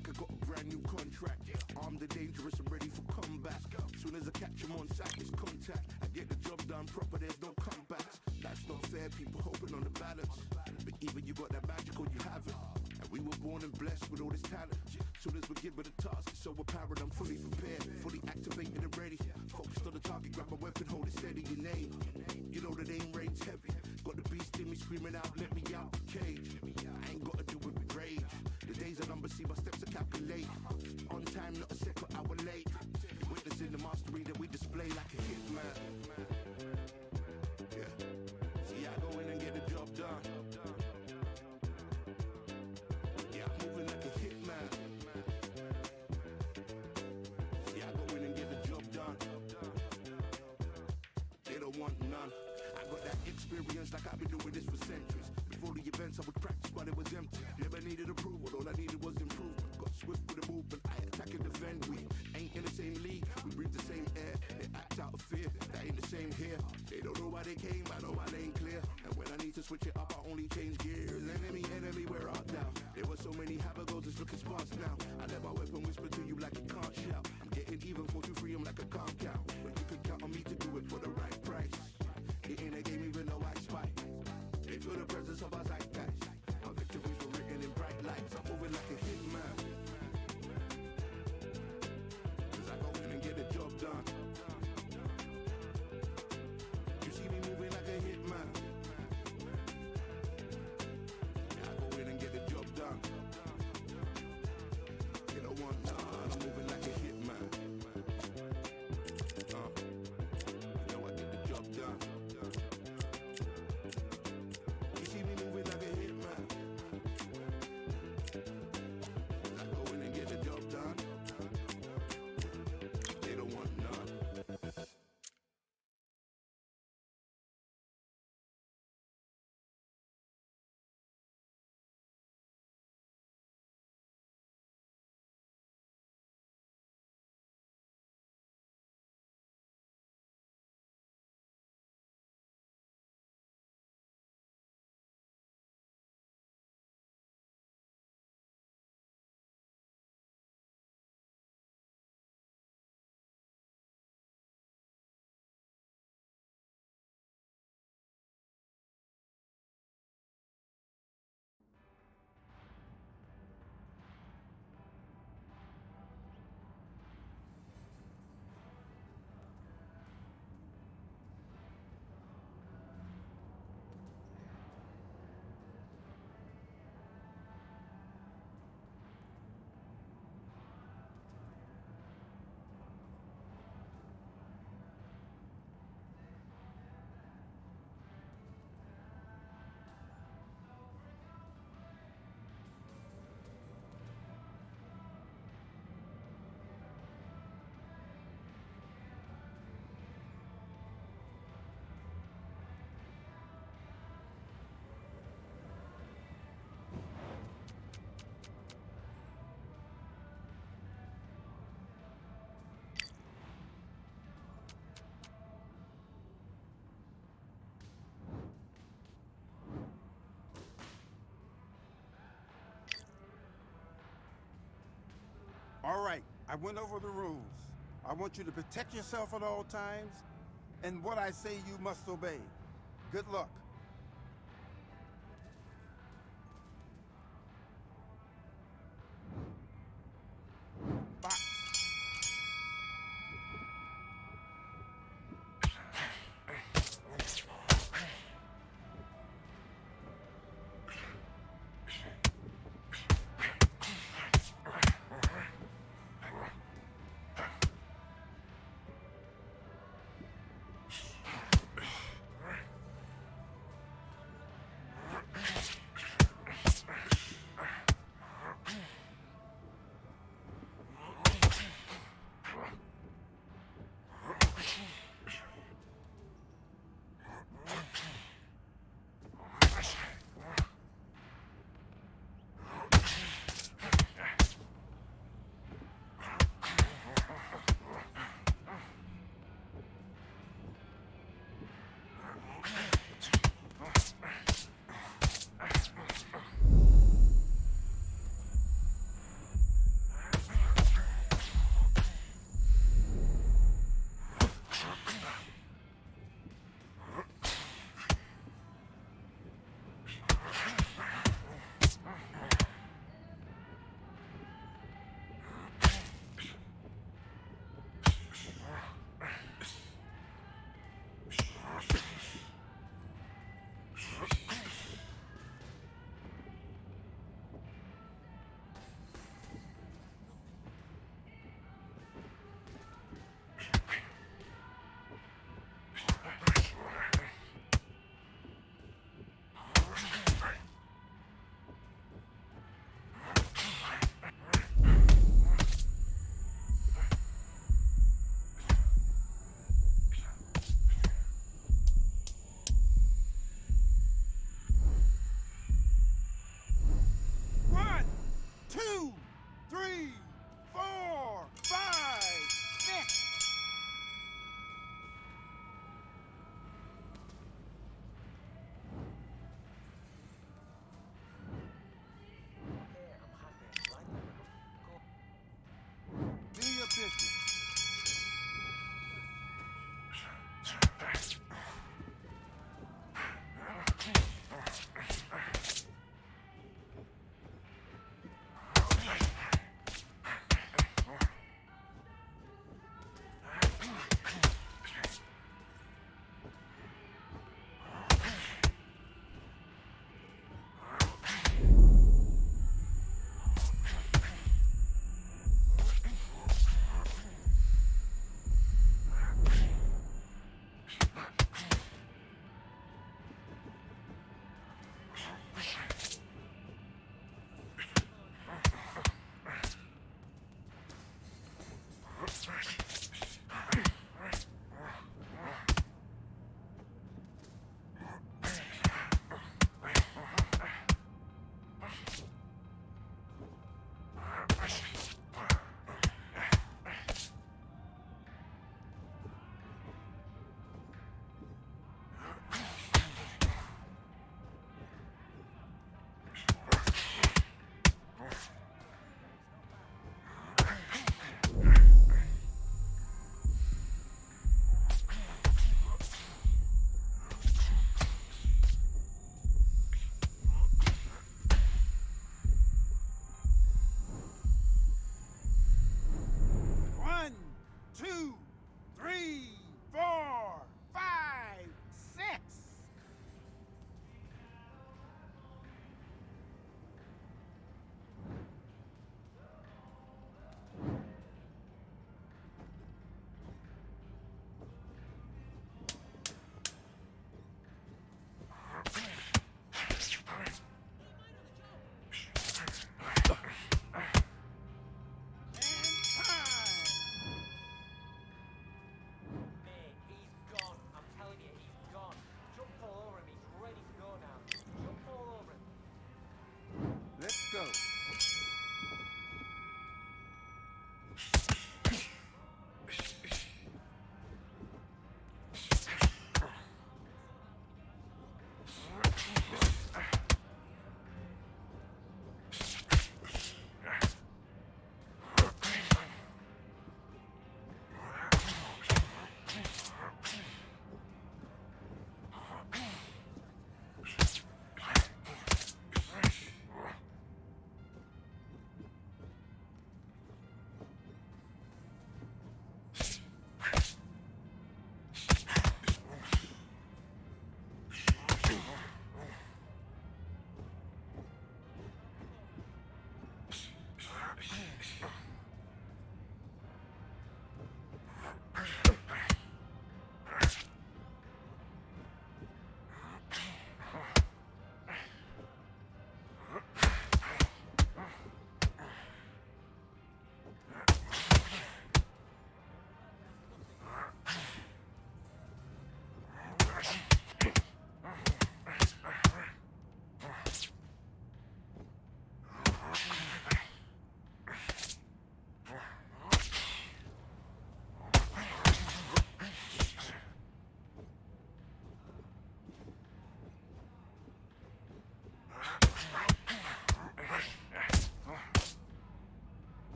like I got a brand new contract. Armed and dangerous and ready for combat. Soon as I catch him on sight, it's contact. I get the job done proper, there's no comebacks. That's not fair, people hoping on the balance. But even you got that magical, you have it. And we were born and blessed with all this talent. Soon as we get with the task, it's so apparent I'm fully prepared, fully activated and ready. Focused on the target, grab my weapon, hold it steady, your name. You know the aim range heavy. Got the beast in me screaming out, let me out the cage. I ain't gotta do it with rage. The days are numbered, see my steps are calculate. On time, not a second hour late. Witnessing the mastery that we display like a hitman. Yeah. See, I go in and get the job done. Yeah, I'm moving like a hitman. See, I go in and get the job done. They don't want none. I got that experience like I've been doing this for centuries. Before the events I would practice but it was empty. Never needed approval, all I needed was improvement. Got swift with the movement, I attack and defend. We ain't in the same league, we breathe the same air. They act out of fear, that ain't the same here. They don't know why they came, I know my lane clear. And when I need to switch it up, I only change gears. Enemy, where art thou? There were so many habagos, it's looking sparse now. I let my weapon whisper to you like it can't shout. I'm getting even, 4-2-3, I'm like a can't count. But you can count on me to do it for the right price. It ain't a game even though I spite. They feel the presence of our zeitgeist. Our victories were written in bright lights. I'm moving like a hitman. Cause I go in and get the job done. You see me moving like a hitman. Yeah, I go in and get the job done. You don't want none. I'm moving like a hitman. You know I get the job done. You see me moving like a hitman. I go in and get the job done. They don't want none. All right, I went over the rules. I want you to protect yourself at all times, and what I say you must obey. Good luck.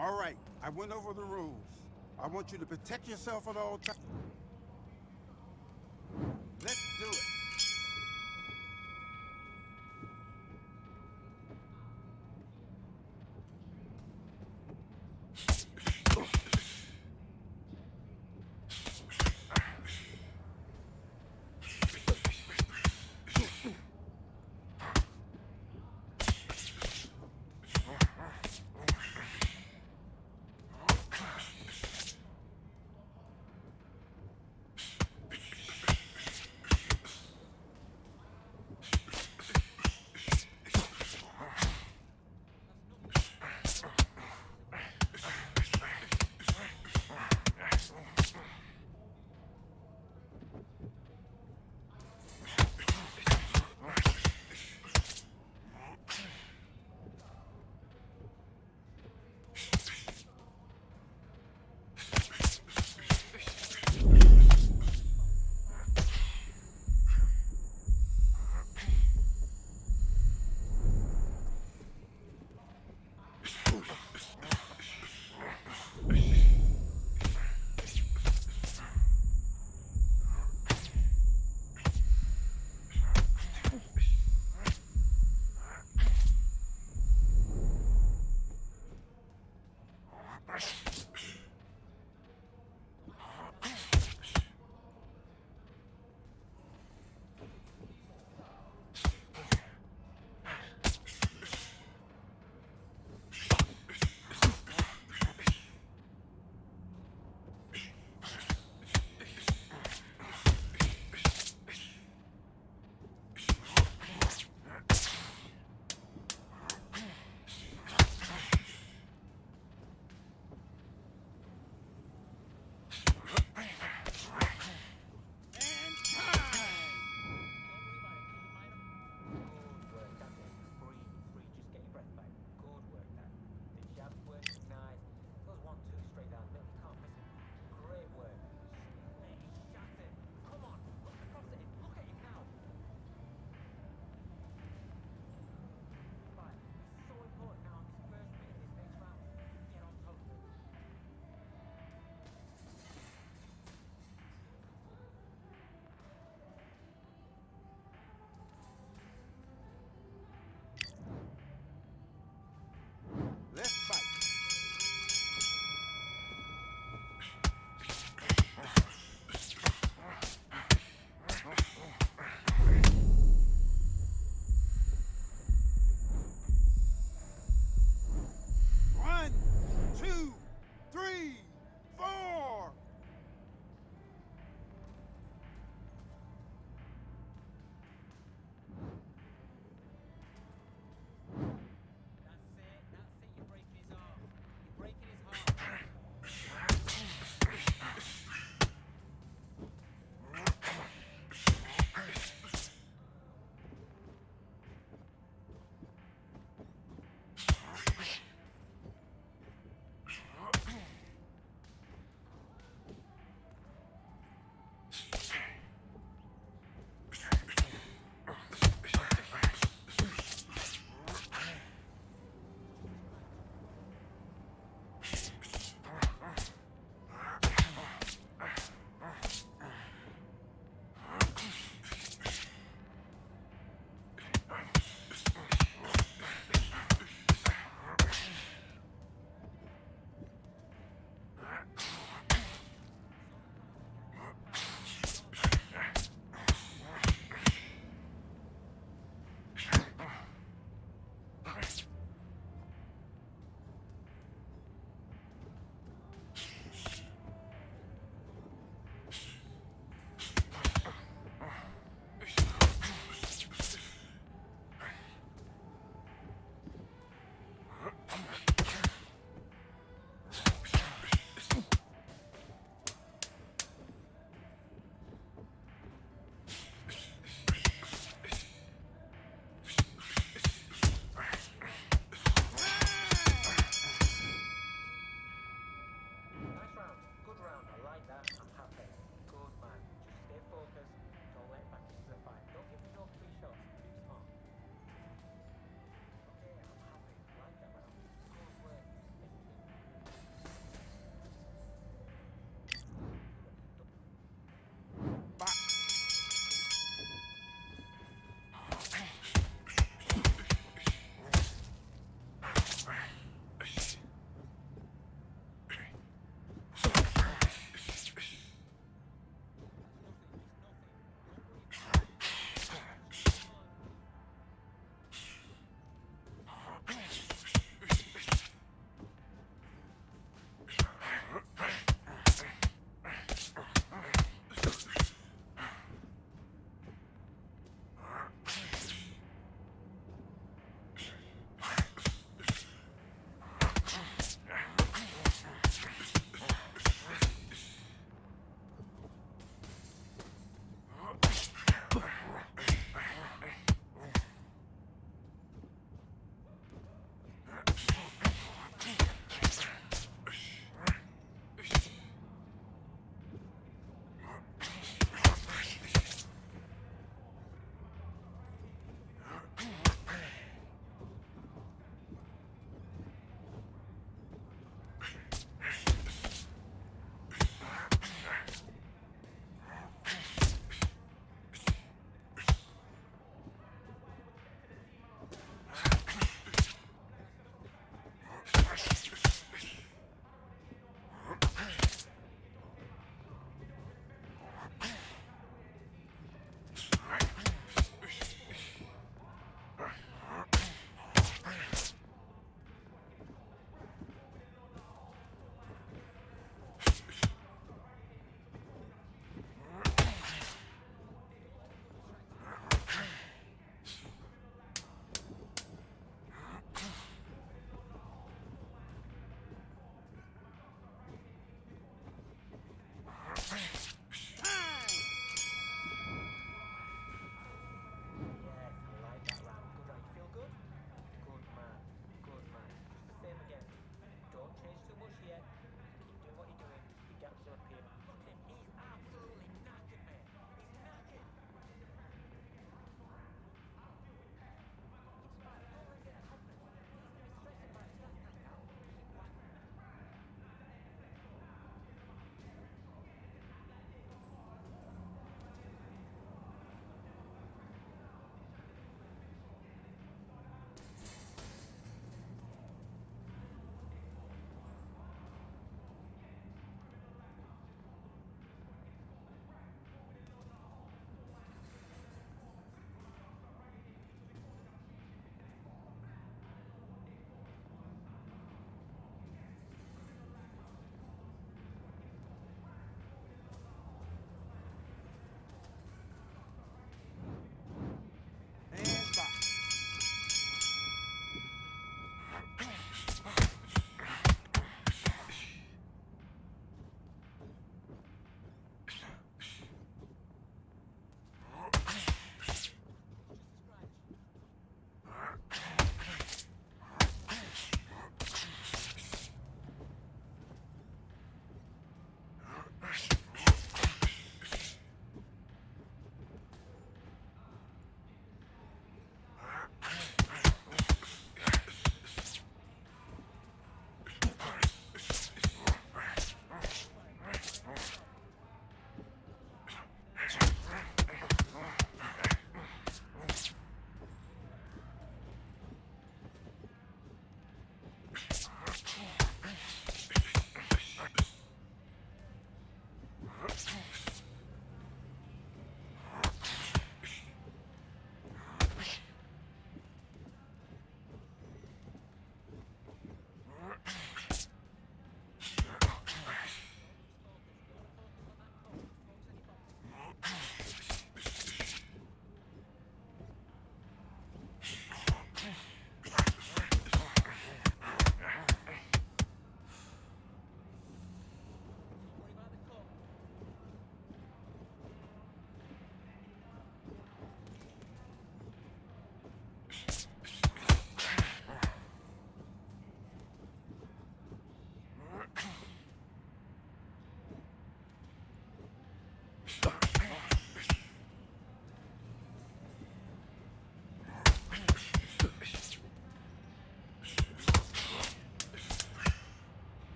All right, I went over the rules. I want you to protect yourself at all times. Let's do it.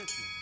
attention.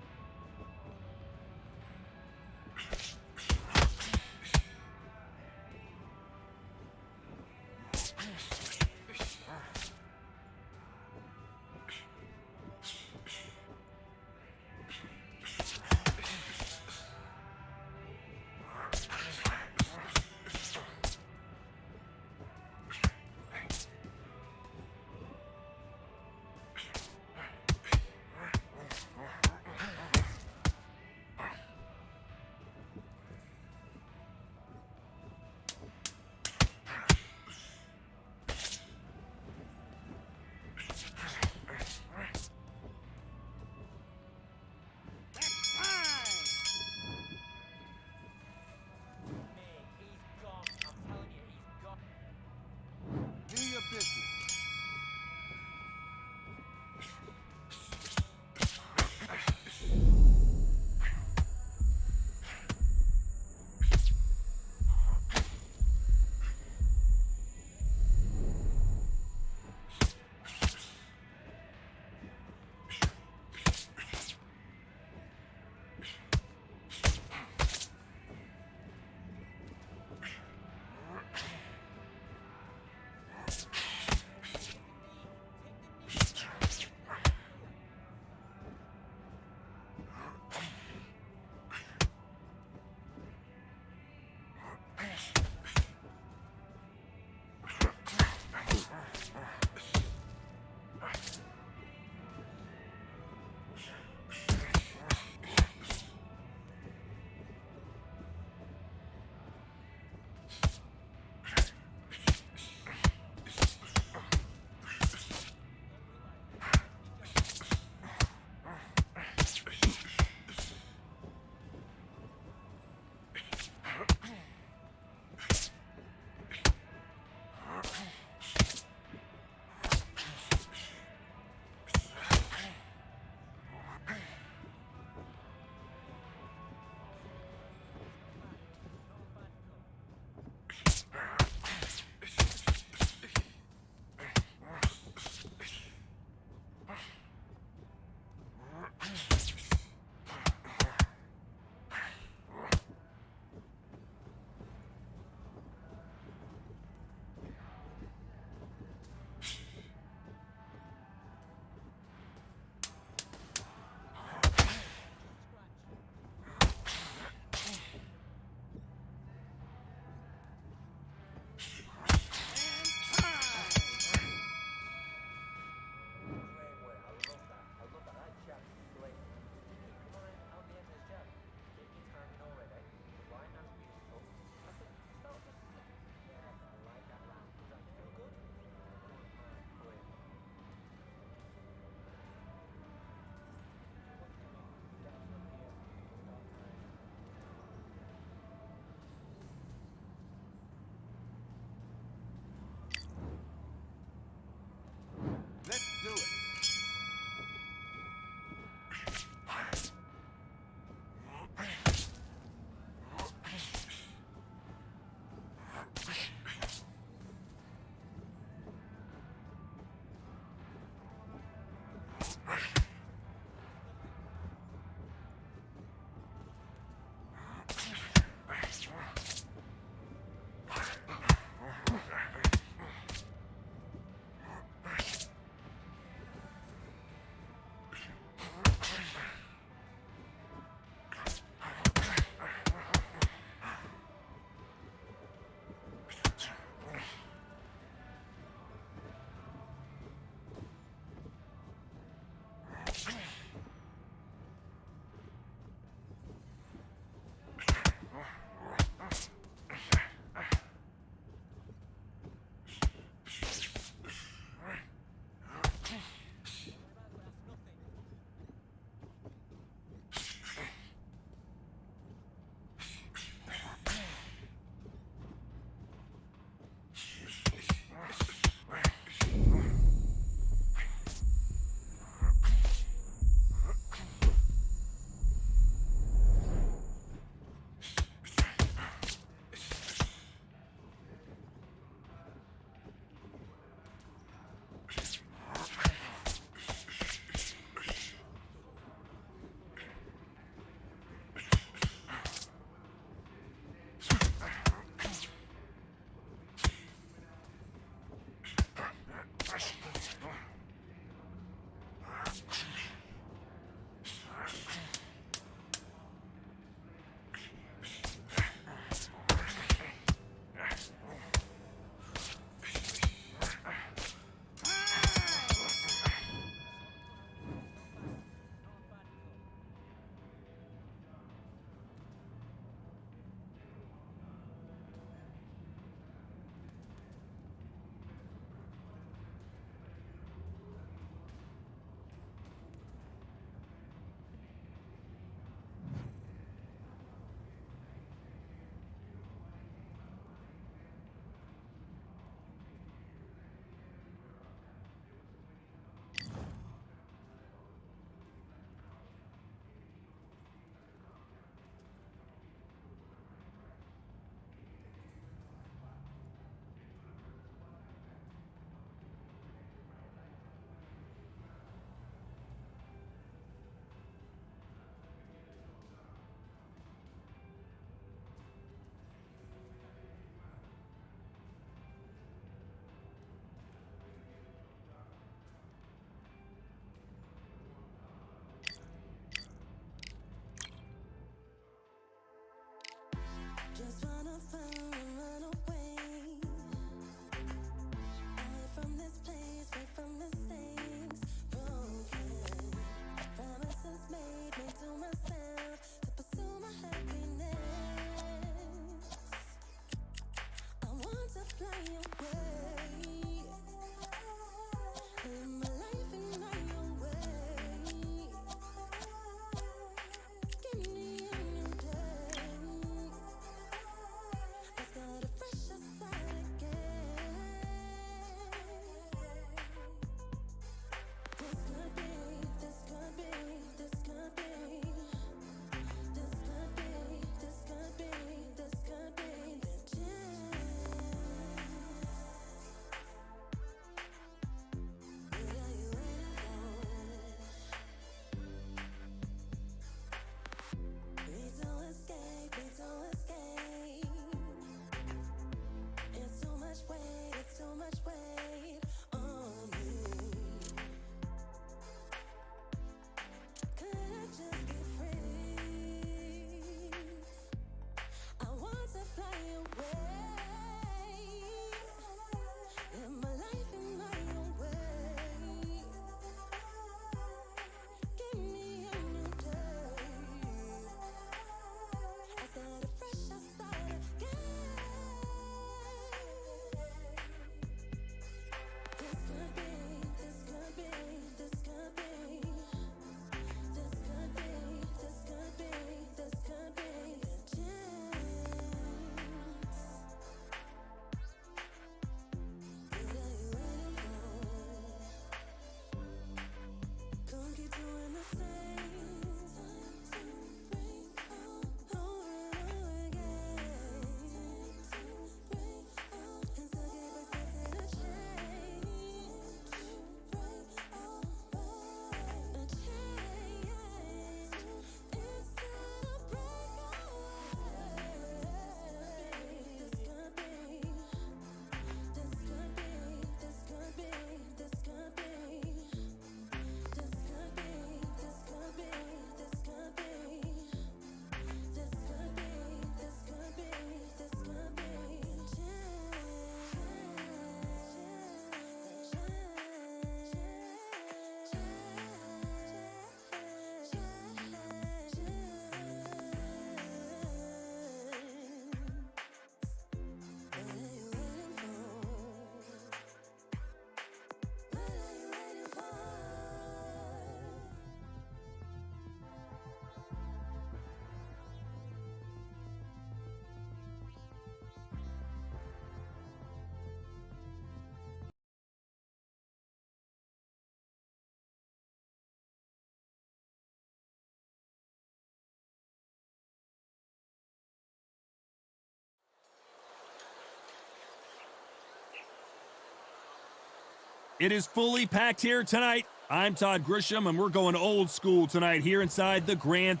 It is fully packed here tonight. I'm Todd Grisham, and we're going old school tonight here inside the Grand.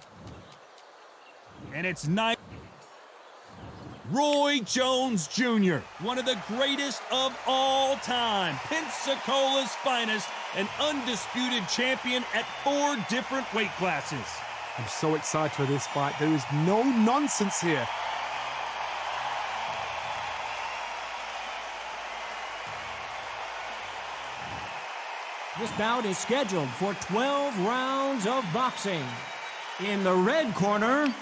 And it's night. Roy Jones Jr., one of the greatest of all time, Pensacola's finest, an undisputed champion at 4 different weight classes. I'm so excited for this fight. There is no nonsense here. This bout is scheduled for 12 rounds of boxing. In the red corner,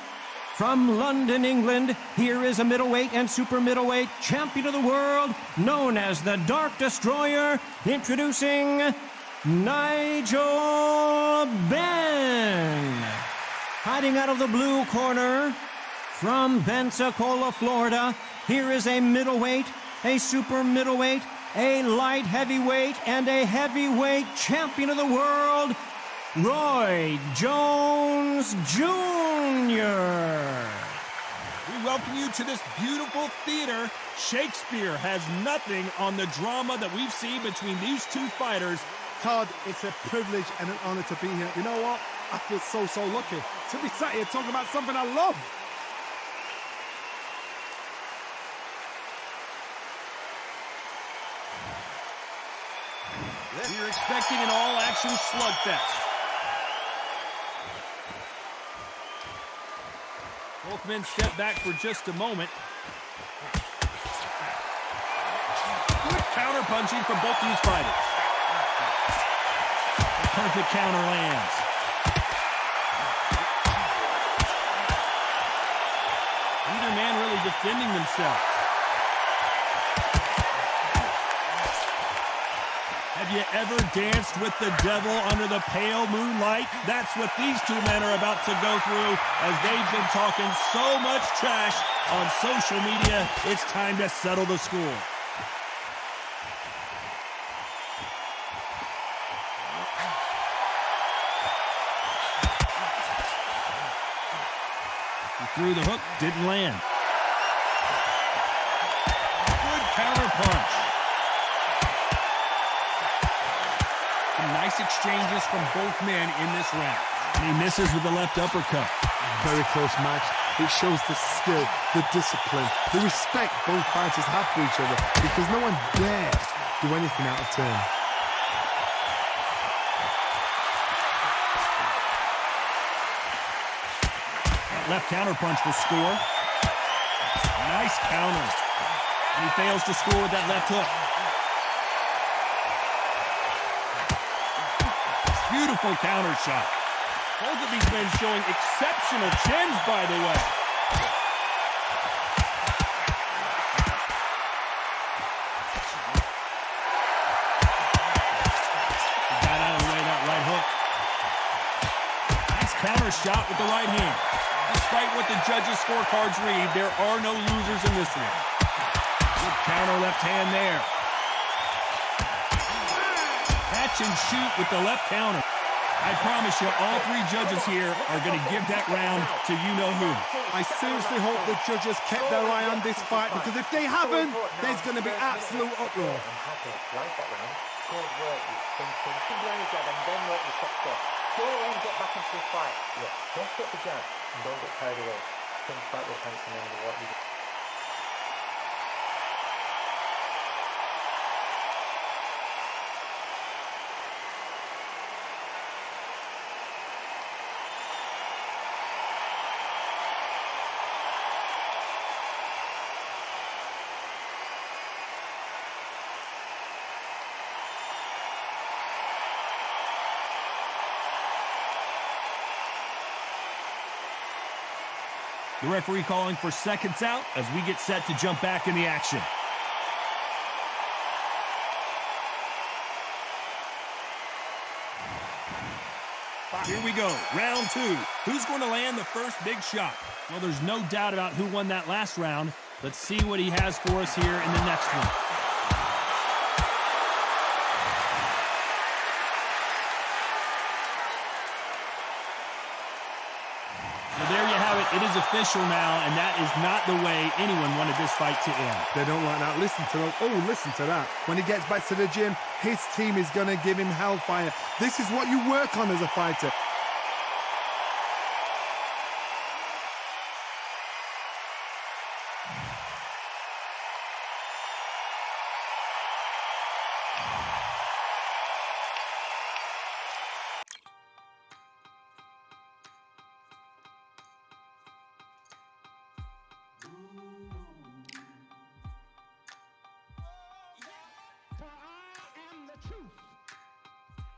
from London, England, here is a middleweight and super middleweight champion of the world, known as the Dark Destroyer, introducing Nigel Benn. Hiding out of the blue corner, from Pensacola, Florida, here is a middleweight, a super middleweight, a light heavyweight, and a heavyweight champion of the world, Roy Jones Jr. We welcome you to this beautiful theater. Shakespeare has nothing on the drama that we've seen between these two fighters. Todd, it's a privilege and an honor to be here. You know what? I feel so lucky to be sat here talking about something I love. We're expecting an all-action slugfest. Both men step back for just a moment. Good counter-punching from both these fighters. The perfect counter lands. Neither man really defending themselves. Have you ever danced with the devil under the pale moonlight? That's what these two men are about to go through as they've been talking so much trash on social media. It's time to settle the score. He threw the hook, didn't land. Good counter punch. Nice exchanges from both men in this round. And he misses with the left uppercut. Very close match. It shows the skill, the discipline, the respect both fighters have for each other because no one dares do anything out of turn. That left counter punch will score. Nice counter. And he fails to score with that left hook. Beautiful counter shot. Both of these men showing exceptional chins, by the way. He got out of the way that right hook. Nice counter shot with the right hand. Despite what the judges' scorecards read, there are no losers in this one. Good counter left hand there. Catch and shoot with the left counter. I promise you, all 3 judges here are going to give that round to you-know-who. I seriously hope the judges kept their eye on this fight because if they haven't, there's going to be absolute uproar. Don't get the jab and don't get carried away. Think back with hands and then what you do. The referee calling for seconds out as we get set to jump back in the action. Here we go, round 2. Who's going to land the first big shot? Well, there's no doubt about who won that last round. Let's see what he has for us here in the next one. So there you have it. It is official now, and that is not the way anyone wanted this fight to end. They don't like that. Listen to that. Oh, listen to that. When he gets back to the gym, his team is going to give him hellfire. This is what you work on as a fighter. For I am the truth.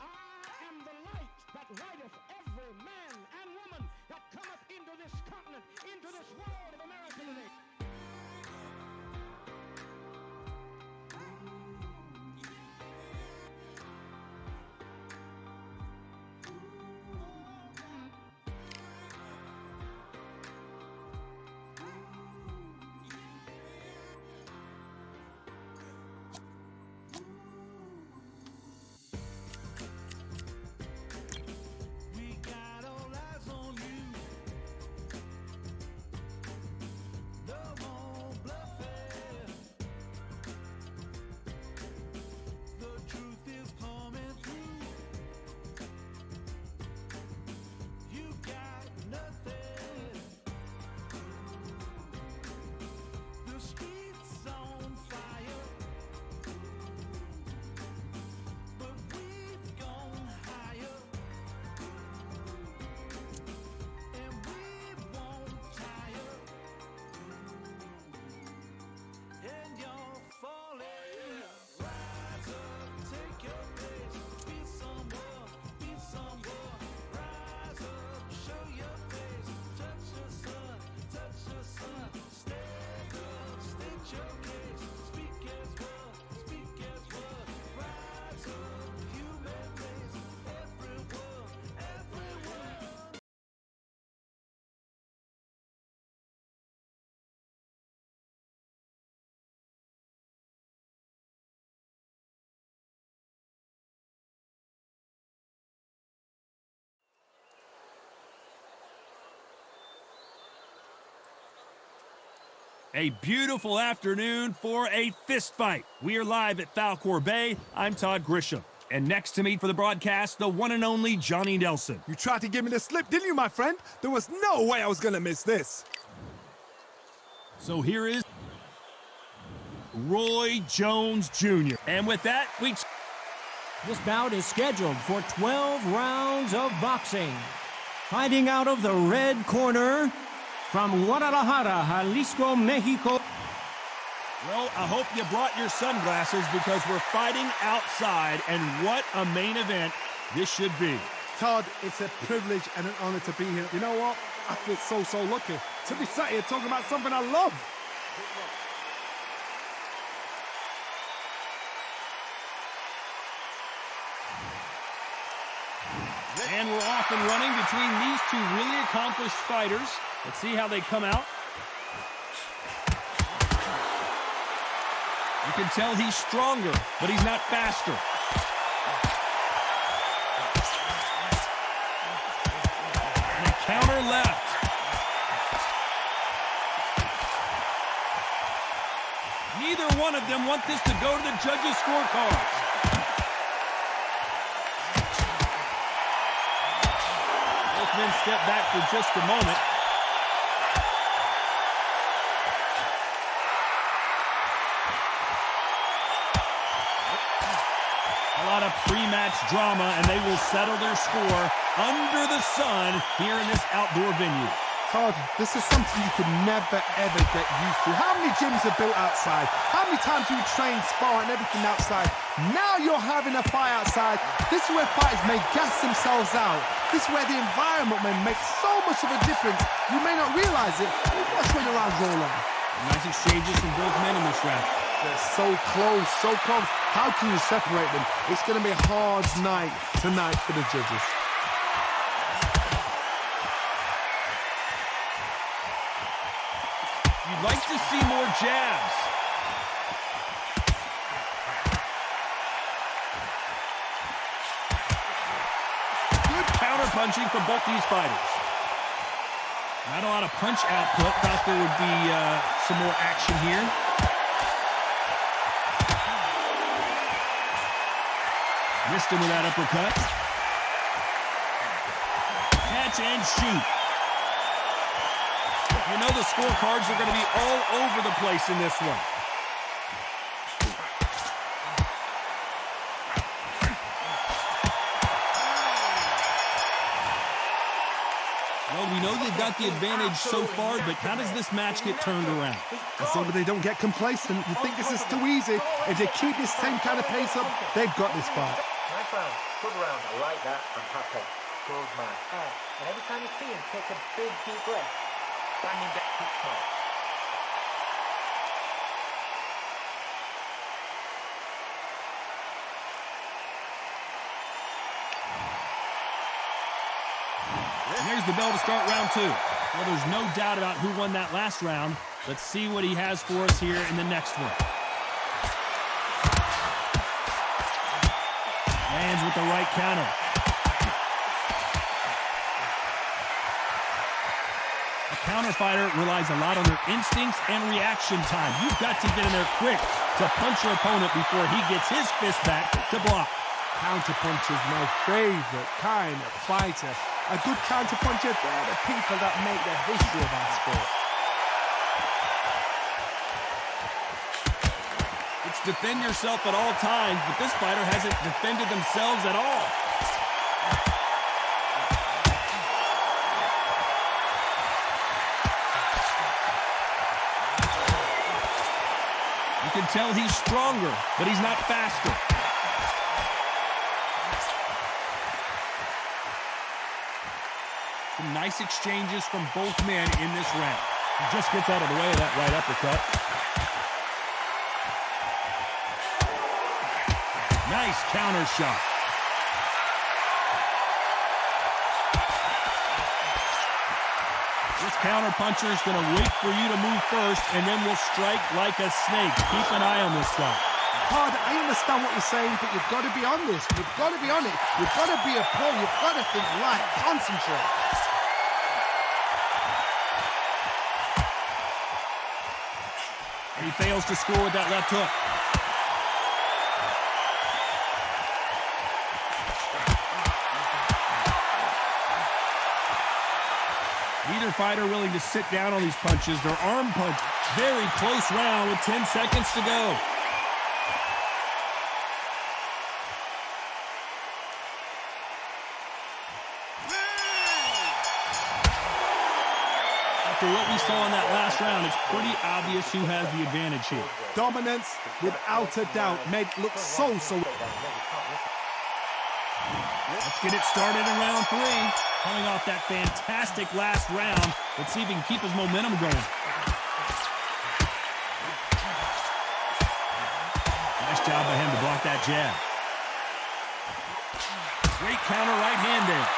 I am the light that lighteth every man and woman that cometh into this continent, into this world of America today. A beautiful afternoon for a fist fight. We are live at Falcor Bay. I'm Todd Grisham. And next to me for the broadcast, the one and only Johnny Nelson. You tried to give me the slip, didn't you, my friend? There was no way I was going to miss this. So here is Roy Jones Jr. And with that, This bout is scheduled for 12 rounds of boxing. Fighting out of the red corner from Guadalajara, Jalisco, Mexico. Well, I hope you brought your sunglasses because we're fighting outside, and what a main event this should be. Todd, it's a privilege and an honor to be here. You know what? I feel so lucky to be sat here talking about something I love. And we're off and running between these two really accomplished fighters. Let's see how they come out. You can tell he's stronger, but he's not faster. And a counter left. Neither one of them want this to go to the judges' scorecards. Both men step back for just a moment. A lot of pre-match drama, and they will settle their score under the sun here in this outdoor venue. Todd, this is something you could never, ever get used to. How many gyms are built outside? How many times do you train, spar, and everything outside? Now you're having a fight outside. This is where fighters may gas themselves out. This is where the environment may make so much of a difference. You may not realize it. Watch when your eyes roll on. Nice exchanges from both men in this round. They're so close, so close. How can you separate them? It's going to be a hard night tonight for the judges. You'd like to see more jabs. Good counter-punching from both these fighters. Not a lot of punch output. Thought there would be some more action here. Missed him with that uppercut. Catch and shoot. You know the scorecards are going to be all over the place in this one. Well, we know they've got the advantage so far, but how does this match get turned around? As long as they don't get complacent, you think this is too easy. If they keep this same kind of pace up, they've got this fight. Nice round. Good round. I like that. I'm happy. Good man. And every time you see him, take a big deep breath. Bang him down. Keep smart. And there's the bell to start round 2. Well, there's no doubt about who won that last round. Let's see what he has for us here in the next one. Lands with the right counter. A counter fighter relies a lot on their instincts and reaction time. You've got to get in there quick to punch your opponent before he gets his fist back to block. Counterpunch is my favorite kind of fighter. A good counterpuncher, they're the people that make the history of our sport. It's defend yourself at all times, but this fighter hasn't defended themselves at all. You can tell he's stronger, but he's not faster. Some nice exchanges from both men in this round. He just gets out of the way of that right uppercut. Nice counter shot. This counter puncher is going to wait for you to move first, and then will strike like a snake. Keep an eye on this guy. Hard, I understand what you're saying, but you've got to be on this. You've got to be on it. You've got to be a pro. You've got to think right. Concentrate. And he fails to score with that left hook. Neither fighter willing to sit down on these punches. Their arm punch. Very close round with 10 seconds to go. After what we saw in that last round, it's pretty obvious who has the advantage here. Dominance, without a doubt, made it look so. Let's get it started in round 3. Coming off that fantastic last round. Let's see if he can keep his momentum going. Nice job by him to block that jab. Great counter right hand there.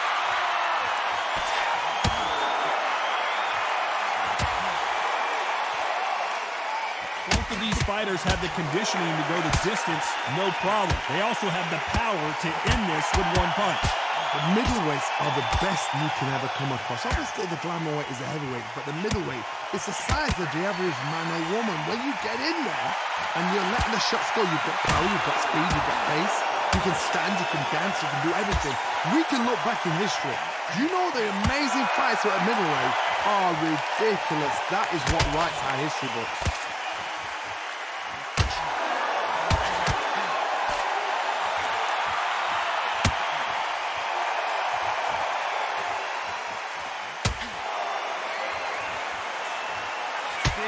Both of these fighters have the conditioning to go the distance, no problem. They also have the power to end this with one punch. The middleweights are the best you can ever come across. Obviously, the glamour weight is the heavyweight, but the middleweight is the size of the average man or woman. When you get in there and you're letting the shots go, you've got power, you've got speed, you've got pace. You can stand, you can dance, you can do everything. We can look back in history. Do you know the amazing fights at middleweight are ridiculous? That is what writes our history books.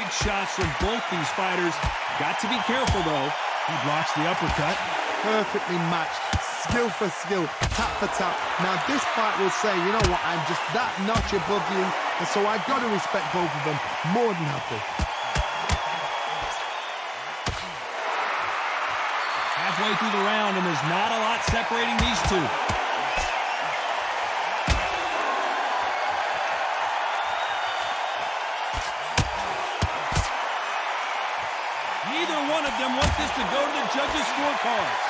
Shots from both these fighters. Got to be careful, though. He blocks the uppercut. Perfectly matched. Skill for skill. Tap for tap. Now, this fight will say, you know what, I'm just that notch above you, and so I've got to respect both of them. More than happy. Halfway through the round, and there's not a lot separating these two. Neither one of them want this to go to the judges' scorecards.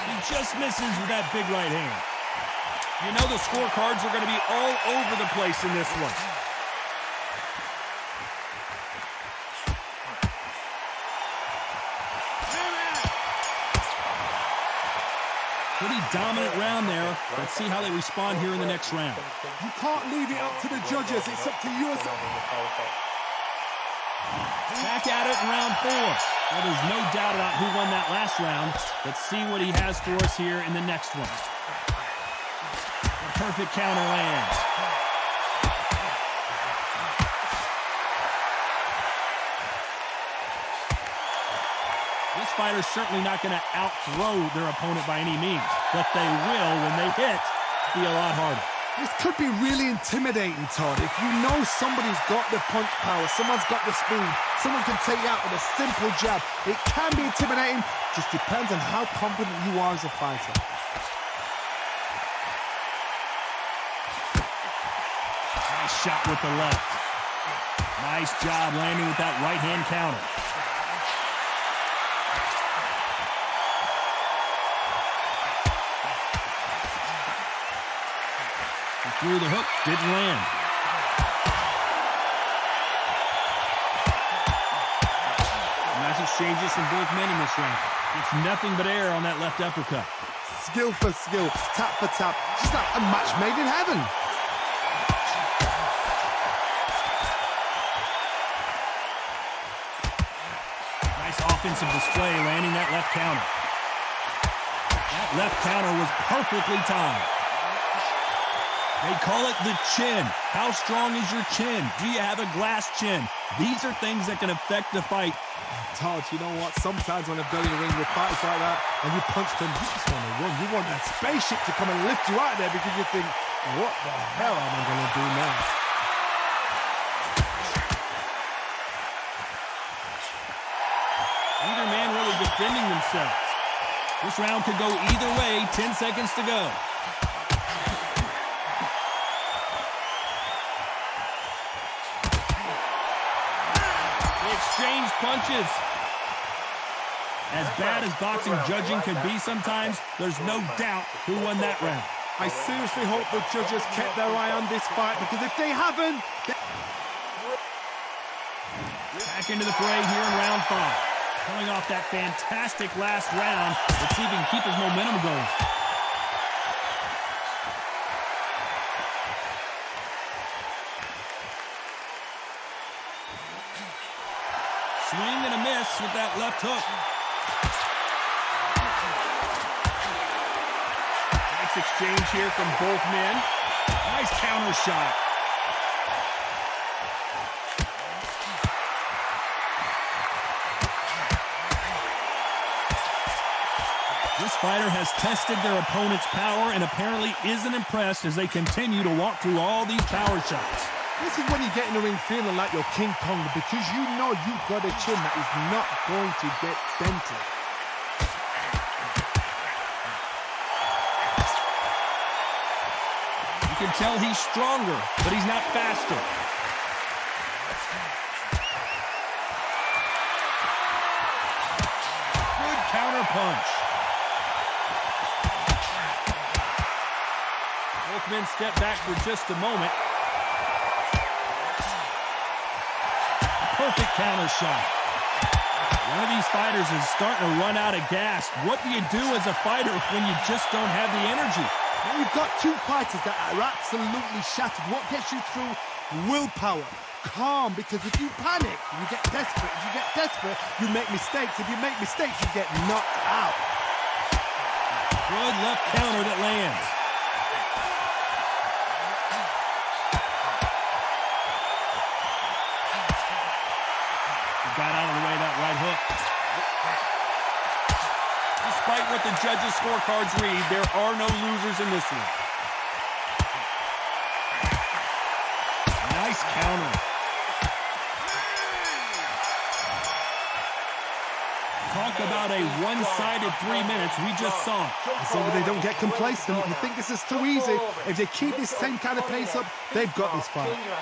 He just misses with that big right hand. You know the scorecards are going to be all over the place in this one. Pretty dominant round there. Let's see how they respond here in the next round. You can't leave it up to the judges. It's up to you. Back at it in round 4. Well, there's no doubt about who won that last round. Let's see what he has for us here in the next one. The perfect counter lands. This fighter's certainly not going to out-throw their opponent by any means, but they will, when they hit, be a lot harder. This could be really intimidating, Todd. If you know somebody's got the punch power, someone's got the speed, someone can take you out with a simple jab, it can be intimidating. Just depends on how confident you are as a fighter. Nice shot with the left. Nice job landing with that right-hand counter. Through the hook, didn't land. Nice exchanges from both men in this round. It's nothing but air on that left uppercut. Skill for skill, tap for tap, just like a match made in heaven. Nice offensive display, landing that left counter. That left counter was perfectly timed. They call it the chin. How strong is your chin? Do you have a glass chin? These are things that can affect the fight. Todd, you know what? Sometimes when I've been in the ring with fighters like that, and you punch them, you just want to run. You want that spaceship to come and lift you out of there because you think, what the hell am I going to do now? Either man really defending themselves. This round could go either way. 10 seconds to go. Exchange punches. As bad as boxing judging can be sometimes, there's no doubt who won that round. I seriously hope the judges kept their eye on this fight, because if they haven't... Back into the fray here in round 5. Coming off that fantastic last round, let's see if he can keep his momentum going. Swing and a miss with that left hook. Nice exchange here from both men. Nice counter shot. This fighter has tested their opponent's power and apparently isn't impressed as they continue to walk through all these power shots. This is when you get in the ring feeling like you're King Kong, because you know you've got a chin that is not going to get dented. You can tell he's stronger, but he's not faster. Good counter punch. Both men step back for just a moment. Perfect counter shot. One of these fighters is starting to run out of gas. What do you do as a fighter when you just don't have the energy? Now you've got two fighters that are absolutely shattered. What gets you through? Willpower. Calm, because if you panic, you get desperate. If you get desperate, you make mistakes. If you make mistakes, you get knocked out. Good left counter that lands. Got out of the way of that right hook. Despite what the judges' scorecards read, there are no losers in this one. Nice counter. Talk about a one-sided 3 minutes. We just saw it. As long as they don't get complacent, you think this is too easy. If they keep this same kind of pace up, they've got this fight. Look at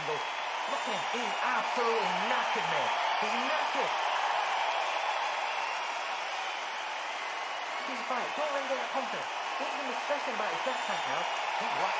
him. He's absolutely knackered, mate. He's knackered. He's fight. Don't let him get that confidence. He's going to be stressing about his death tank now. Think what?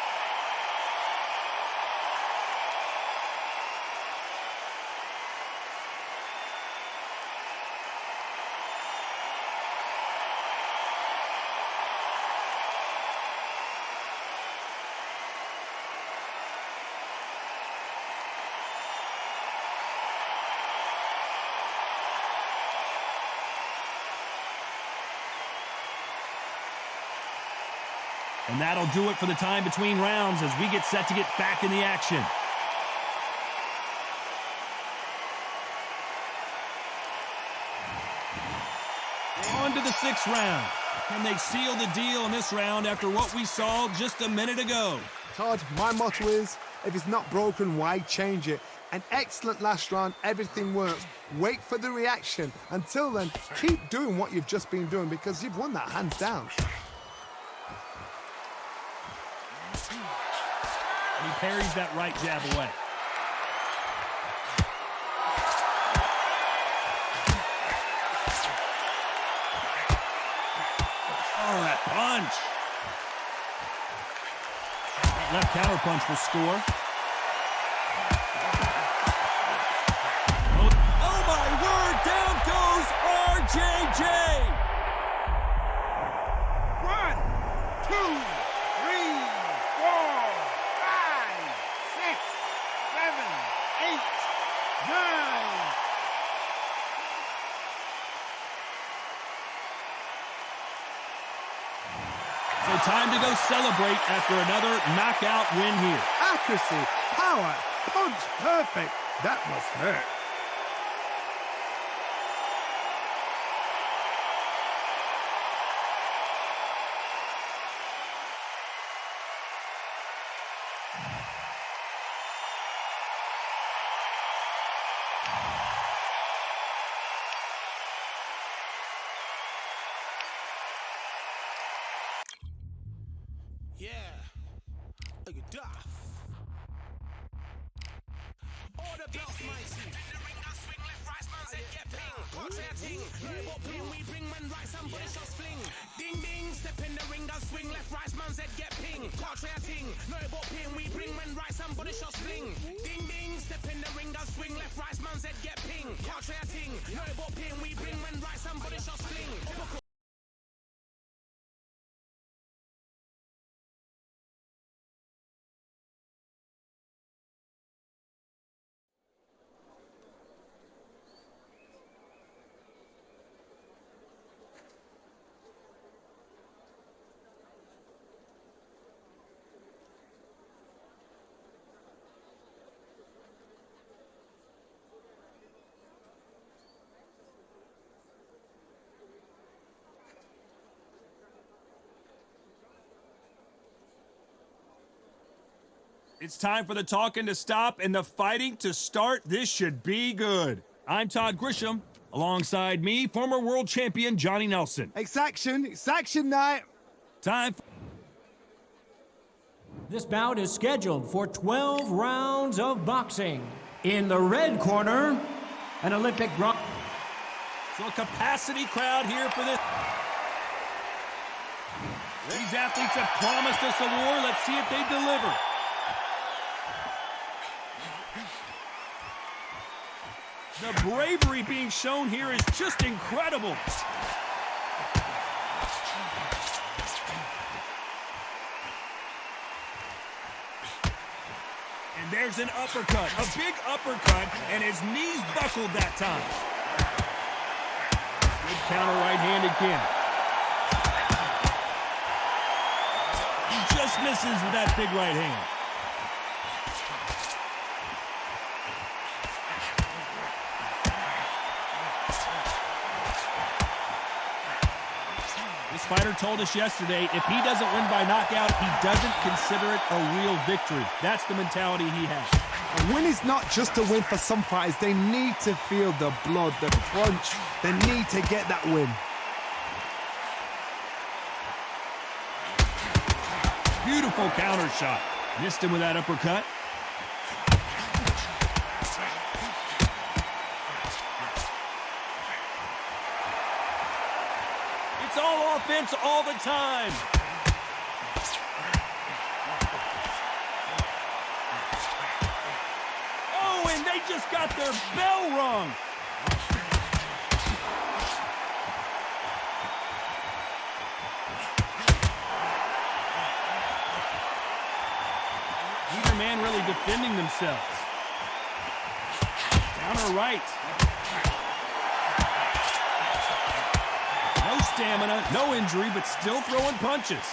And that'll do it for the time between rounds as we get set to get back in the action. On to the 6th round. Can they seal the deal in this round after what we saw just a minute ago? Todd, my motto is, if it's not broken, why change it? An excellent last round, everything works. Wait for the reaction. Until then, keep doing what you've just been doing because you've won that hands down. And he parries that right jab away. Oh, that punch. That left counter punch will score. Oh my word, down goes RJJ. 1, 2, 3, 4, 5, 6, 7, 8, 9. So time to go celebrate after another knockout win here. Accuracy, power, punch, perfect. That must hurt. Yeah, like a duff. Order belts, mighty. Swing left, right, man's head get ping. Watch that ting. What ping we bring, man, right, somebody shots fling. Ding ding, step in the ring, and swing left, right, man's head get ping. Watch that ting. No, what ping we bring, man, right, somebody shots fling. Ding ding, step in the ring, and swing left, right, man's head get ping. Watch that ting. No, what ping we bring, man, right, somebody shots fling. It's time for the talking to stop and the fighting to start. This should be good. I'm Todd Grisham. Alongside me, former world champion Johnny Nelson. It's action night. Time. This bout is scheduled for 12 rounds of boxing. In the red corner, an Olympic bronze. So a capacity crowd here for this. These athletes have promised us a war. Let's see if they deliver. The bravery being shown here is just incredible. And there's an uppercut, a big uppercut, and his knees buckled that time. Good counter right hand again. He just misses with that big right hand. This fighter told us yesterday, if he doesn't win by knockout, he doesn't consider it a real victory. That's the mentality he has. A win is not just a win for some fighters. They need to feel the blood, the crunch. They need to get that win. Beautiful counter shot. Missed him with that uppercut. It's all offense all the time. Oh, and they just got their bell rung. Neither man really defending themselves. Counter right. No stamina, no injury, but still throwing punches.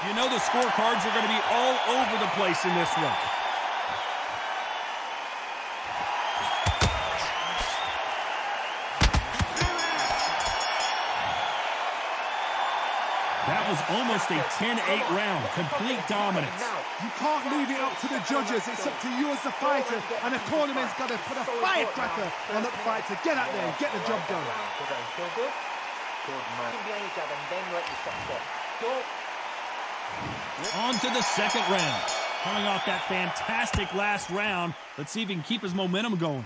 You know the scorecards are going to be all over the place in this one. That was almost a 10-8 round. Complete dominance. You can't leave it up to the judges. It's up to you as the fighter. And the cornerman's got to put a firecracker on that fight to get out there and get the job done. Feel good? Good man. Behind your jab and then let your shot go. Don't. On to the second round. Coming off that fantastic last round. Let's see if he can keep his momentum going.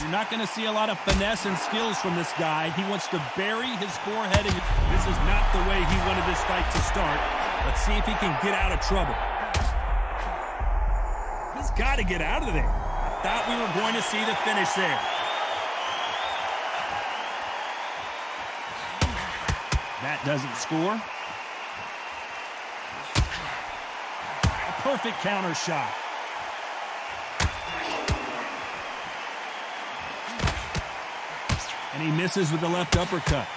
You're not going to see a lot of finesse and skills from this guy. He wants to bury his forehead. This is not the way he wanted this fight to start. Let's see if he can get out of trouble. He's got to get out of there. I thought we were going to see the finish there. That doesn't score. A perfect counter shot. And he misses with the left uppercut.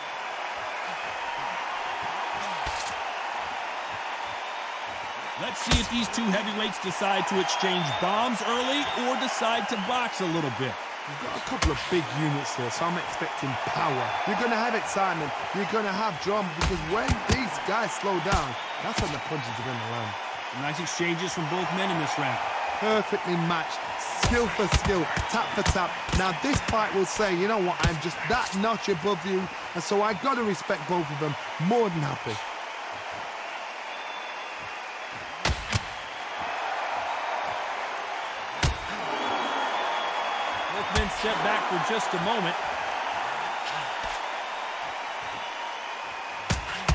Let's see if these two heavyweights decide to exchange bombs early or decide to box a little bit. You've got a couple of big units here, so I'm expecting power. You're going to have excitement. You're going to have drama, because when these guys slow down, that's when the punches are going to land. Nice exchanges from both men in this round. Perfectly matched, skill for skill, tap for tap. Now this fight will say, you know what, I'm just that notch above you, and so I got to respect both of them. More than happy. Both men step back for just a moment.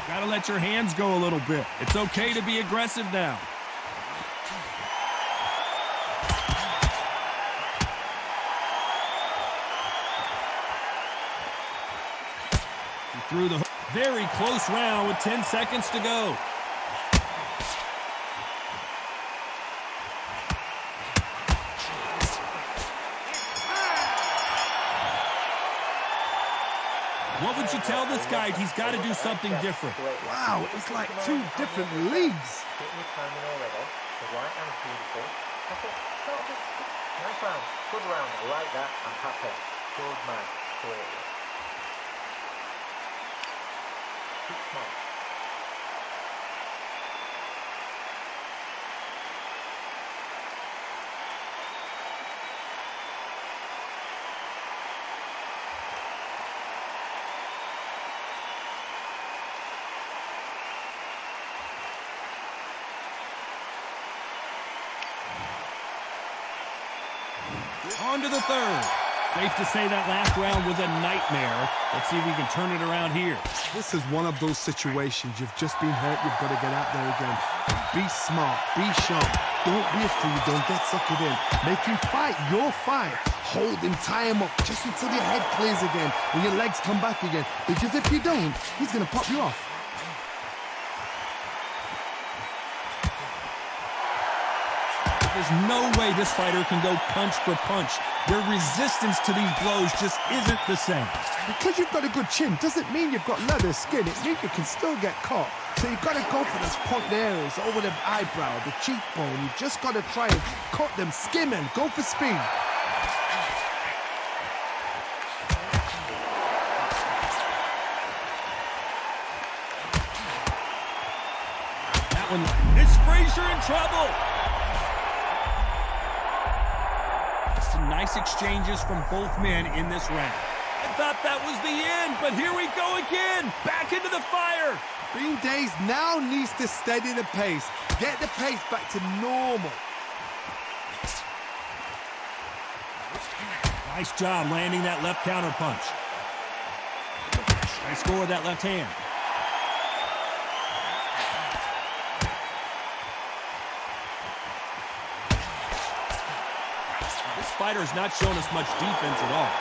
Gotta let your hands go a little bit. It's okay to be aggressive now. He threw the hook. Very close round with 10 seconds to go. What would you tell this guy? He's got to do something different. Wow, it's like two different leagues. Getting your timing already. The right hand's beautiful. That's it. Nice round. Good round. I like that. I'm happy. Good man. Great. Keep smart. On to the third. Safe to say that last round was a nightmare. Let's see if we can turn it around here. This is one of those situations. You've just been hurt. You've got to get out there again. Be smart. Be sharp. Don't be a fool. Don't get suckered in. Make him fight your fight. Hold him, tie him up just until your head clears again and your legs come back again. Because if you don't, he's going to pop you off. There's no way this fighter can go punch for punch. Their resistance to these blows just isn't the same. Because you've got a good chin doesn't mean you've got leather skin. It means you can still get caught. So you've got to go for those point areas over the eyebrow, the cheekbone. You've just got to try and cut them, skim them, go for speed. That one is Frazier in trouble. Some nice exchanges from both men in this round. I thought that was the end, but here we go again. Back into the fire. Bean Days now needs to steady the pace. Get the pace back to normal. Nice job landing that left counter punch. Nice score with that left hand. This fighter's not shown us much defense at all.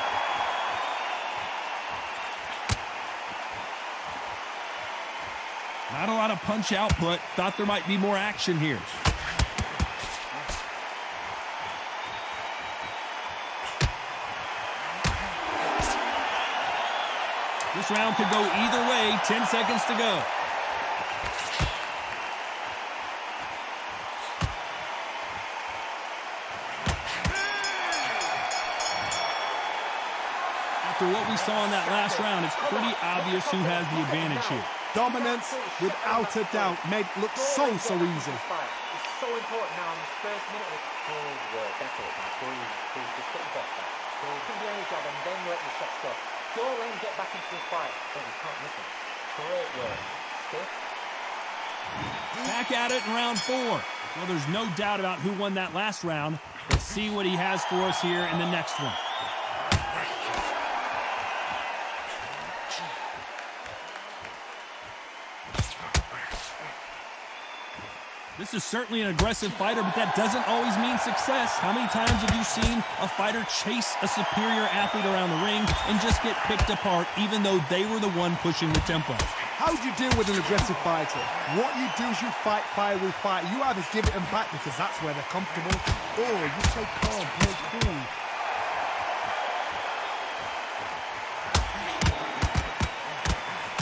Not a lot of punch output. Thought there might be more action here. This round could go either way. 10 seconds to go. After what we saw in that last round, it's pretty obvious who has the advantage here. Dominance, without a doubt, made it look so easy. It's so important now in this first minute. Good work. That's it, man. Please, just put your best back. Do the only job and then let your shots go. Don't let him get back into this fight. But you can't miss him. Great work. Stiff. Back at it in round 4. Well, there's no doubt about who won that last round. Let's see what he has for us here in the next one. This is certainly an aggressive fighter, but that doesn't always mean success. How many times have you seen a fighter chase a superior athlete around the ring and just get picked apart even though they were the one pushing the tempo? How do you deal with an aggressive fighter? What you do is you fight fire with fire. You either give it them back because that's where they're comfortable, or you stay calm, play cool.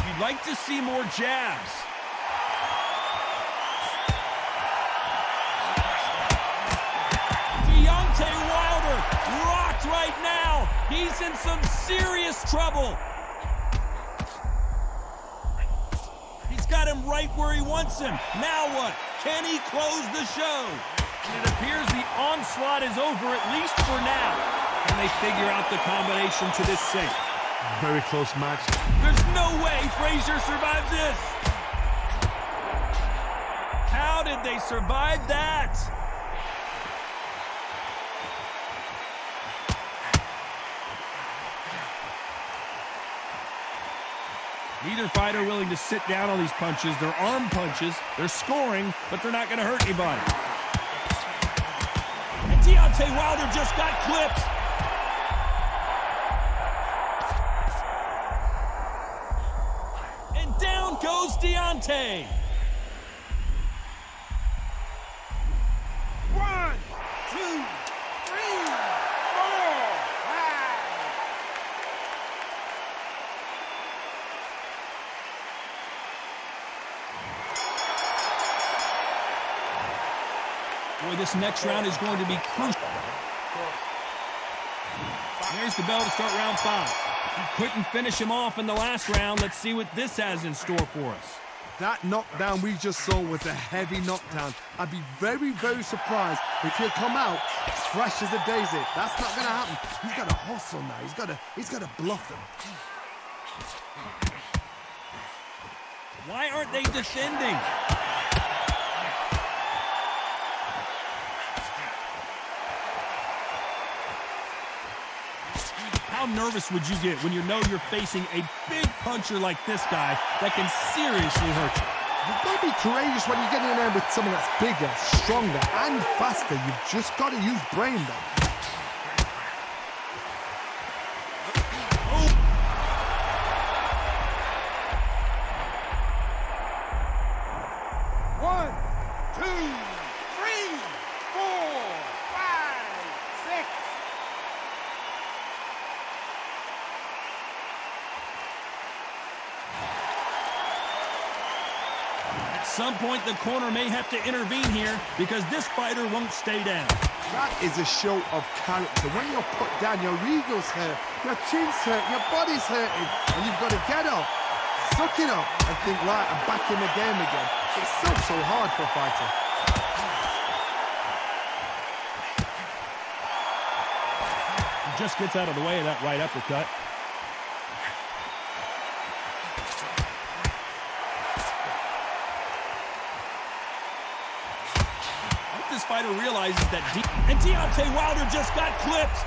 You'd like to see more jabs. Wilder rocked right now. He's in some serious trouble. He's got him right where he wants him. Now what? Can he close the show? And it appears the onslaught is over, at least for now. Can they figure out the combination to this safe? Very close match. There's no way Frazier survives this. How did they survive that? Neither fighter willing to sit down on these punches. They're arm punches. They're scoring, but they're not going to hurt anybody. And Deontay Wilder just got clipped. And down goes Deontay. 1, 2, 3, 4, 5. Boy, this next round is going to be crucial. There's the bell to start round 5. He couldn't finish him off in the last round. Let's see what this has in store for us. That knockdown we just saw was a heavy knockdown. I'd be very, very surprised if he'll come out fresh as a daisy. That's not going to happen. He's got to hustle now. He's got to bluff them. Why aren't they defending? How nervous would you get when you know you're facing a big puncher like this guy that can seriously hurt you? You've got to be courageous when you're getting in there with someone that's bigger, stronger, and faster. You've just got to use brain, though. At some point, the corner may have to intervene here because this fighter won't stay down. That is a show of character. When you're put down, your ego's hurt, your chin's hurt, your body's hurting, and you've got to get up, suck it up, and think, right, I'm back in the game again. It's so hard for a fighter. He just gets out of the way of that right uppercut. This fighter realizes that and Deontay Wilder just got clipped.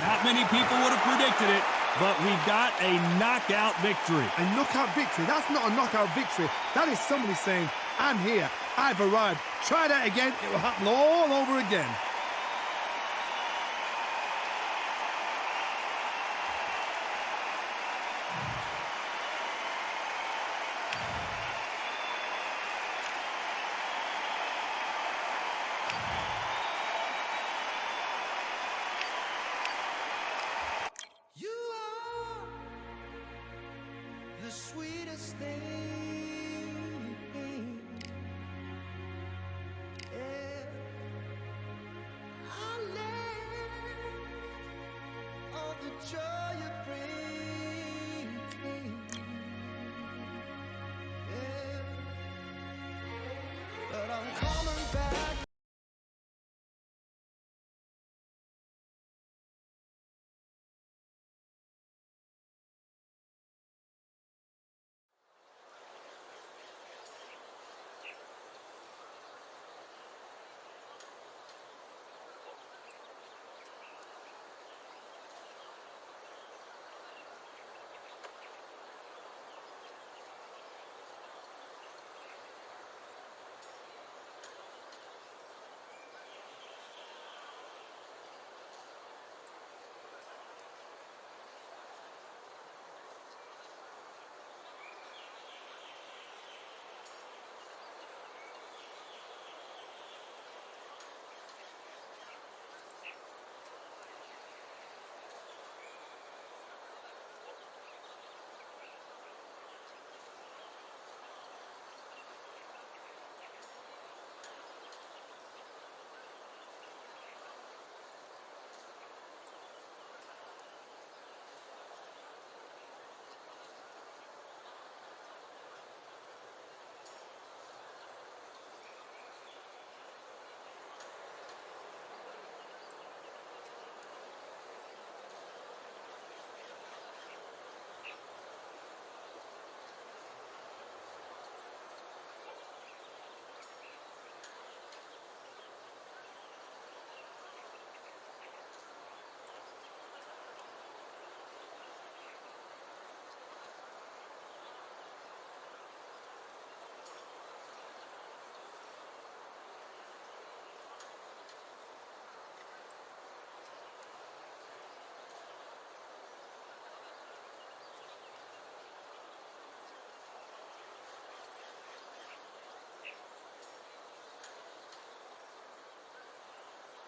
Not many people would have predicted it, but we got a knockout victory. A knockout victory? That's not a knockout victory. That is somebody saying, I'm here, I've arrived. Try that again, it will happen all over again.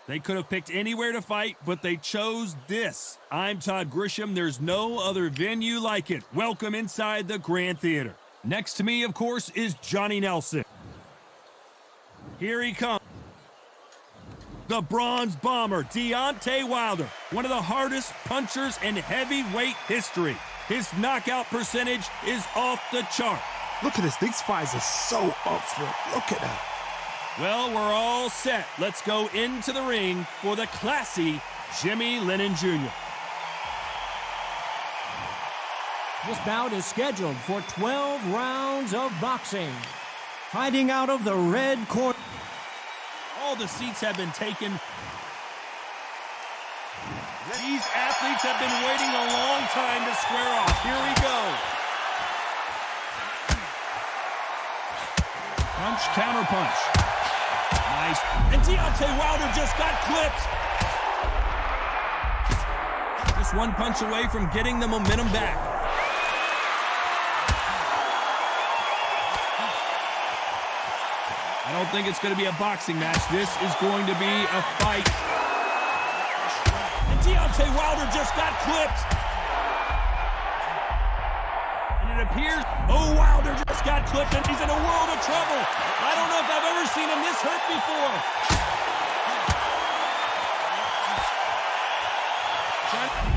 They could have picked anywhere to fight, but they chose this. I'm Todd Grisham. There's no other venue like it. Welcome inside the Grand Theater. Next to me, of course, is Johnny Nelson. Here he comes. The Bronze Bomber, Deontay Wilder, one of the hardest punchers in heavyweight history. His knockout percentage is off the chart. Look at this. These fights are so up for it. Look at that. Well, we're all set. Let's go into the ring for the classy Jimmy Lennon Jr. This bout is scheduled for 12 rounds of boxing. Fighting out of the red corner. All the seats have been taken. These athletes have been waiting a long time to square off. Here we go. Punch, counter punch. Nice. And Deontay Wilder just got clipped. Just one punch away from getting the momentum back. I don't think it's going to be a boxing match. This is going to be a fight. And Deontay Wilder just got clipped. And it appears, oh, Wilder just got clipped and he's in a world of trouble. I don't know if I've ever seen him this hurt before.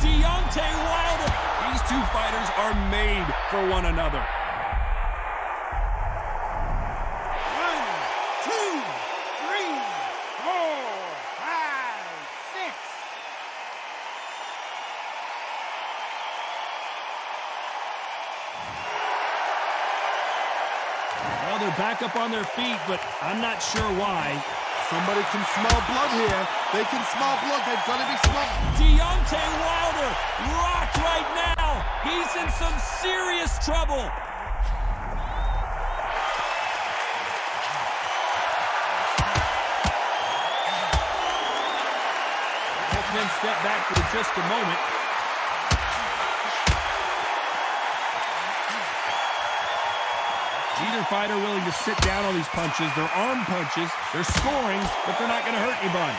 Deontay Wilder. These two fighters are made for one another. 1, 2, 3, 4, 5, 6. Well, they're back up on their feet, but I'm not sure why. Somebody can smell blood here. They can smell blood. They've got to be smelled. Deontay Wilder rocked right now. He's in some serious trouble. Both men step back for just a moment. Neither fighter willing to sit down on these punches. They're arm punches. They're scoring, but they're not going to hurt anybody.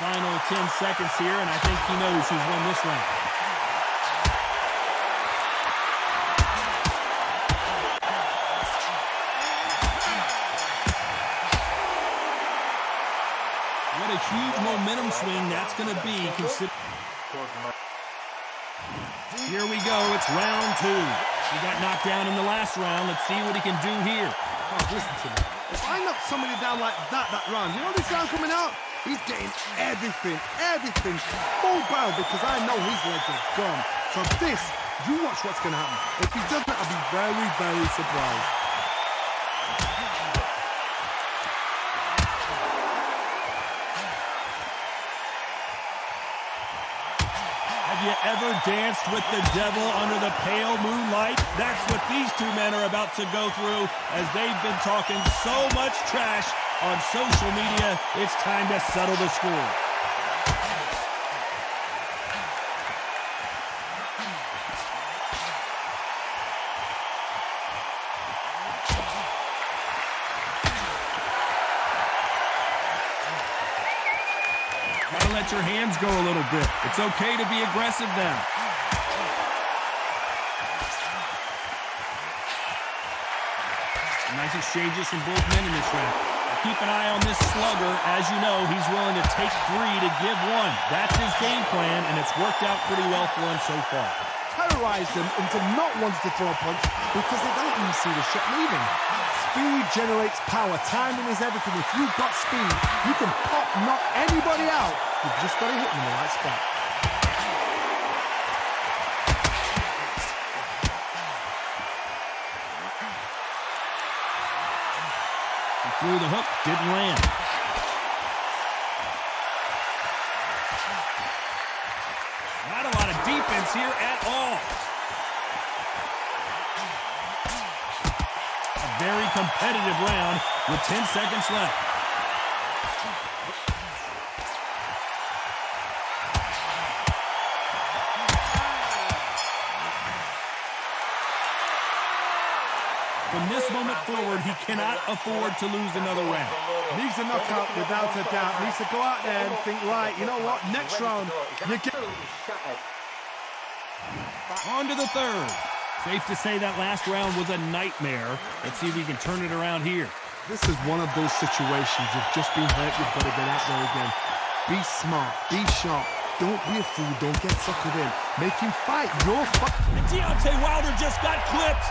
Final 10 seconds here, and I think he knows who's won this round. What a huge momentum swing that's going to be. Here we go. It's round 2. He got knocked down in the last round. Let's see what he can do here. Oh, listen to me. If I knock somebody down like that round, you know this round coming out? He's getting everything full barrel because I know his legs are gone. So this, you watch what's going to happen. If he does that, I'll be very, very surprised. Have you ever danced with the devil under the pale moonlight? That's what these two men are about to go through as they've been talking so much trash on social media. It's time to settle the score. Gotta let your hands go a little bit. It's okay to be aggressive now. Nice exchanges from both men in this round. Keep an eye on this slugger. As you know, he's willing to take 3 to give 1. That's his game plan, and it's worked out pretty well for him so far. Terrorize them into not wanting to throw a punch because they don't even see the shot leaving. Speed generates power. Timing is everything. If you've got speed, you can pop, knock anybody out. You've just got to hit them in the right spot. He threw the hook, didn't land. Not a lot of defense here at all. A very competitive round with 10 seconds left. From this moment forward, he cannot afford to lose another round. Needs a knockout without a doubt. Needs to go out there and think, right, you know what, next round, you get... On to the third. Safe to say that last round was a nightmare. Let's see if we can turn it around here. This is one of those situations. You've just been hurt. You've got to get out there again. Be smart. Be sharp. Don't be a fool. Don't get suckered in. Make him fight your fight. And Deontay Wilder just got clipped.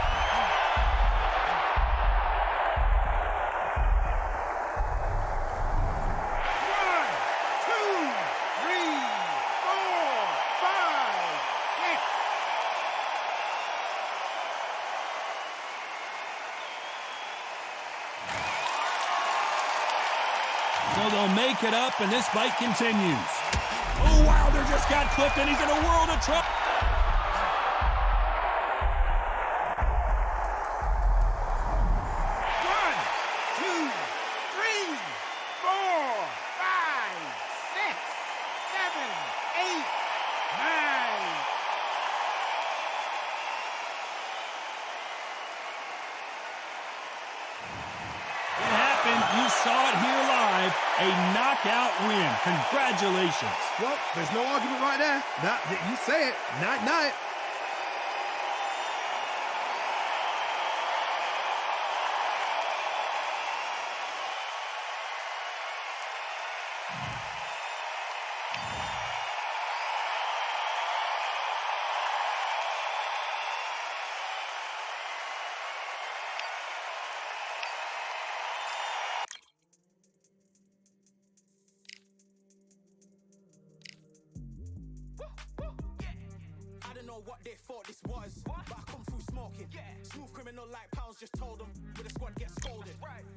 So they'll make it up, and this fight continues. Oh, Wilder just got clipped, and he's in a world of trouble. One, two, three, four, five, six, seven, eight, nine. It happened. You saw it here live. A knockout win. Congratulations. Well, there's no argument right there. You say it. Night-night. I don't know what they thought this was, but I come through smoking. Smooth criminal like pounds, just told them with a squad get scolded.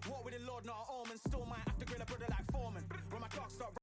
Walk with the Lord, not a omen. Still might have to grill a brother like Foreman. When my clock start.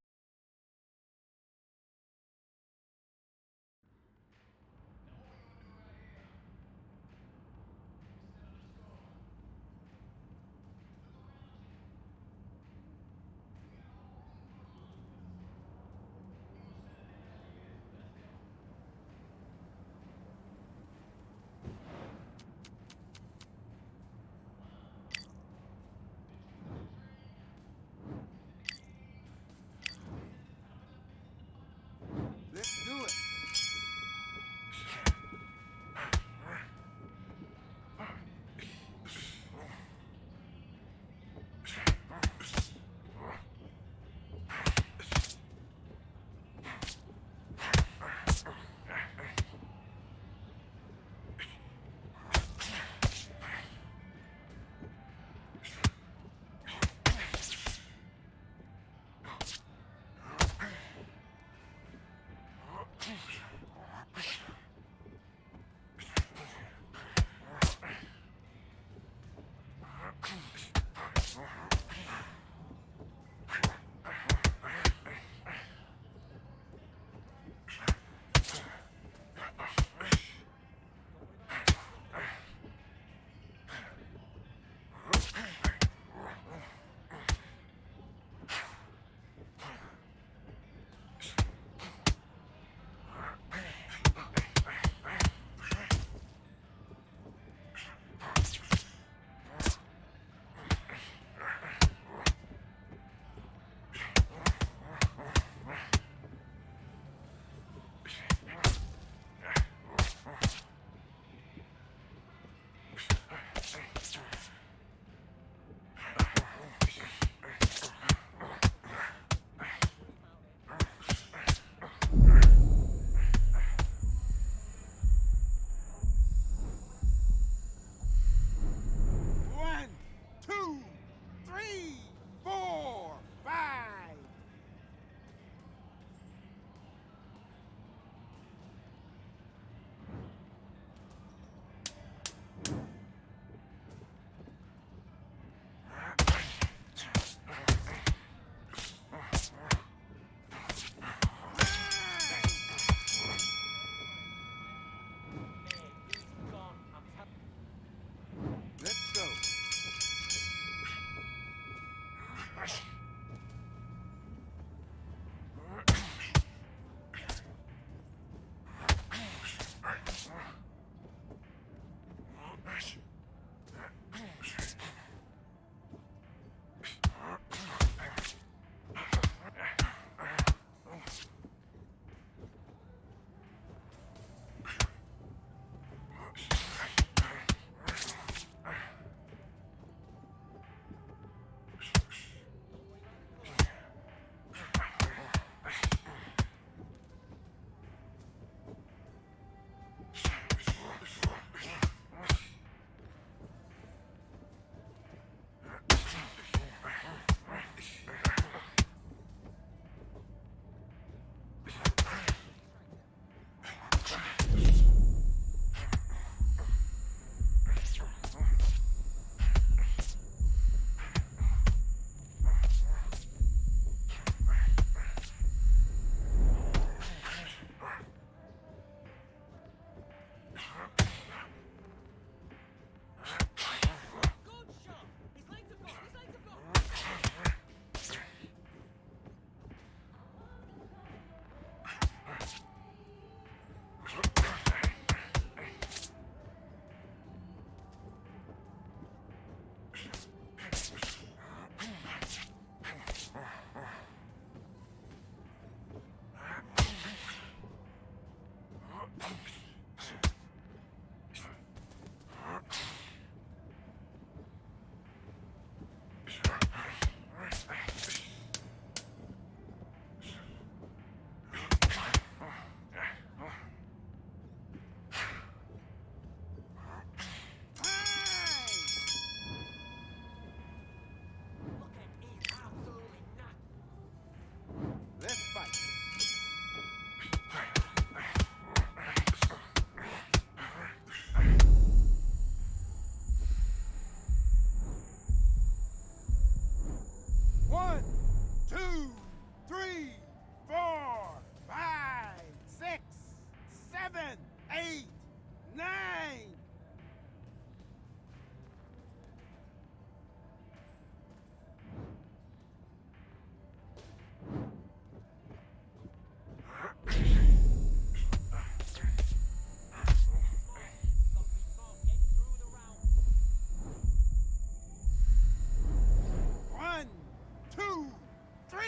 3,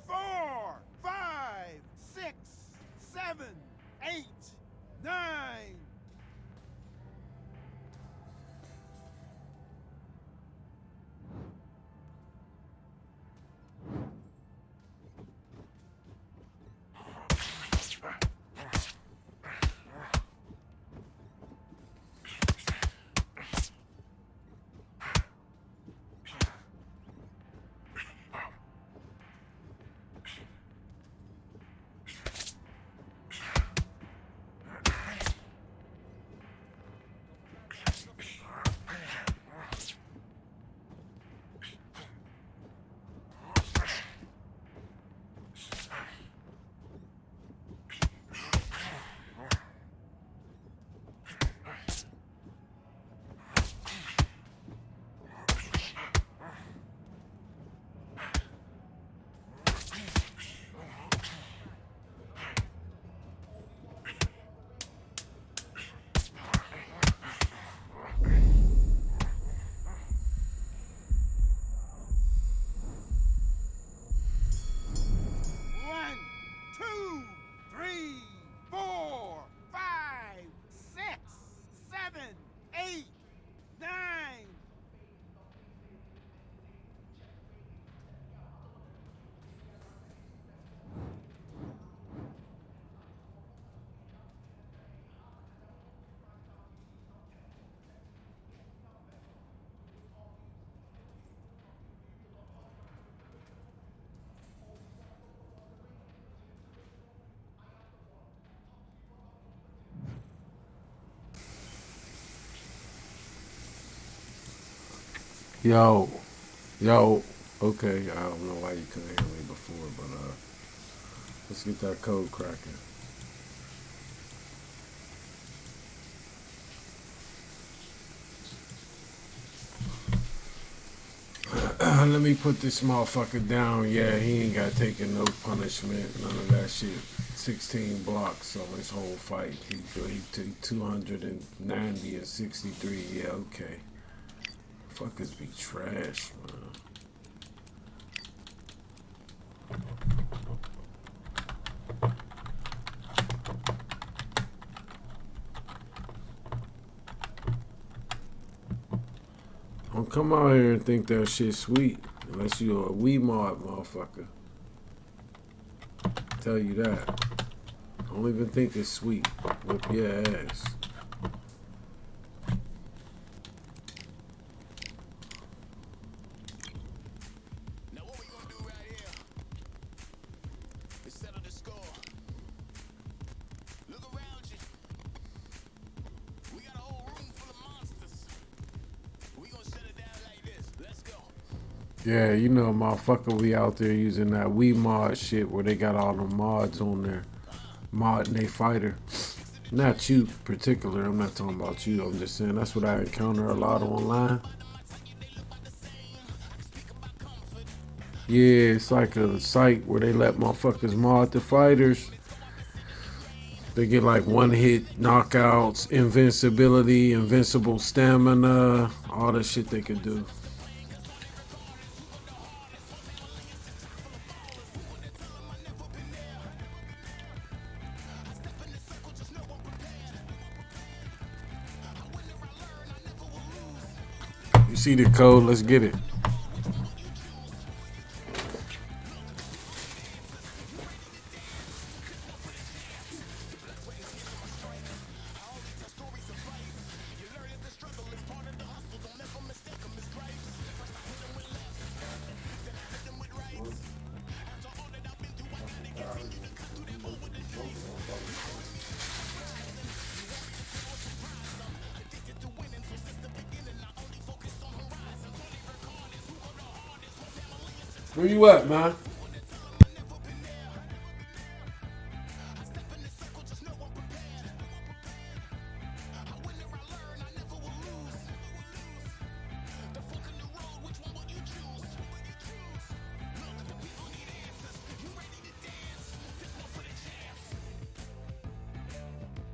4, 5, 6, 7, 8, 9. One, 2, 3, 4, 5, 6, 7, 8, 9. Yo, okay, I don't know why you couldn't hear me before, but let's get that code cracking. Let me put this motherfucker down. Yeah, he ain't got taking no punishment, none of that shit. 16 blocks on his whole fight. He took 290 and 63. Yeah, okay. Fuckers be trash, man. Don't come out here and think that shit sweet unless you're a wee mod motherfucker. Tell you that. Don't even think it's sweet. Whip your ass. Yeah, you know, motherfucker, we out there using that Wii mod shit where they got all the mods on there. Modding they fighter. Not you particular, I'm not talking about you. I'm just saying that's what I encounter a lot online. Yeah, it's like a site where they let motherfuckers mod the fighters. They get like one hit knockouts, invincibility, invincible stamina, all the shit they can do. You see the code, let's get it. Where you at, man?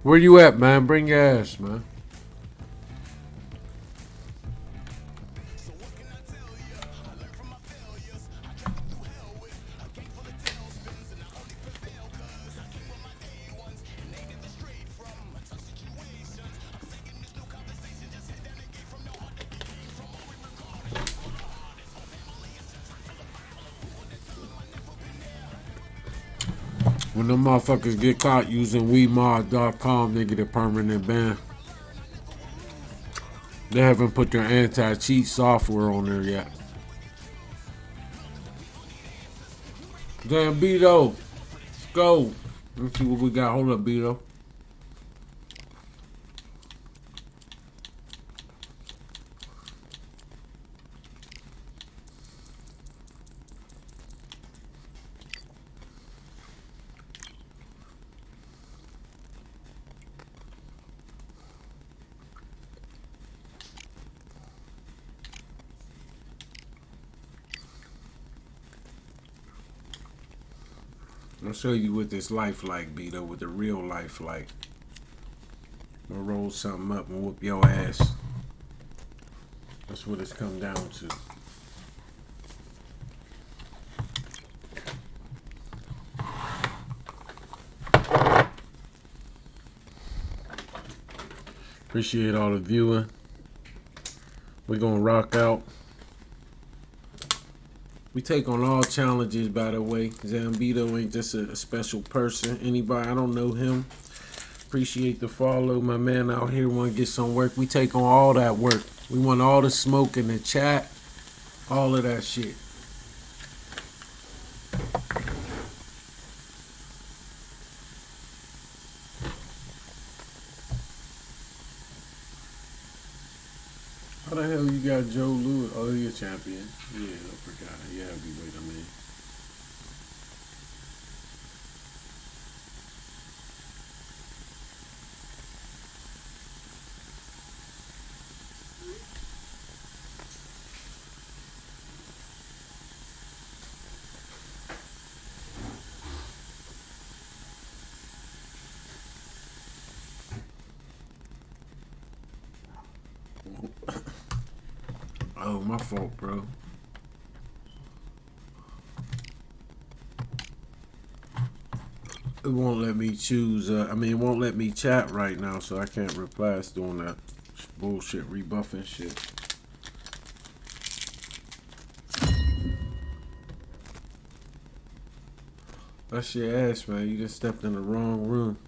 Where you at, man? Bring your ass, man. When the motherfuckers get caught using WeMod.com, they get a permanent ban. They haven't put their anti-cheat software on there yet. Damn, Beto. Let's go. Let's see what we got. Hold up, Beto. I'll show you what this life like, Beto, what the real life like. I'm gonna roll something up and whoop your ass. That's what it's come down to. Appreciate all the viewing. We're gonna rock out. We take on all challenges, by the way. Zambito ain't just a special person. Anybody, I don't know him. Appreciate the follow. My man out here want to get some work. We take on all that work. We want all the smoke in the chat. All of that shit. How the hell you got Joe Lewis? Oh, he a champion. Yeah, I forgot. Yeah, heavyweight, I mean. Oh, my fault, bro. It won't let me choose. It won't let me chat right now, so I can't reply. It's doing that bullshit rebuffing shit. That's your ass, man. You just stepped in the wrong room.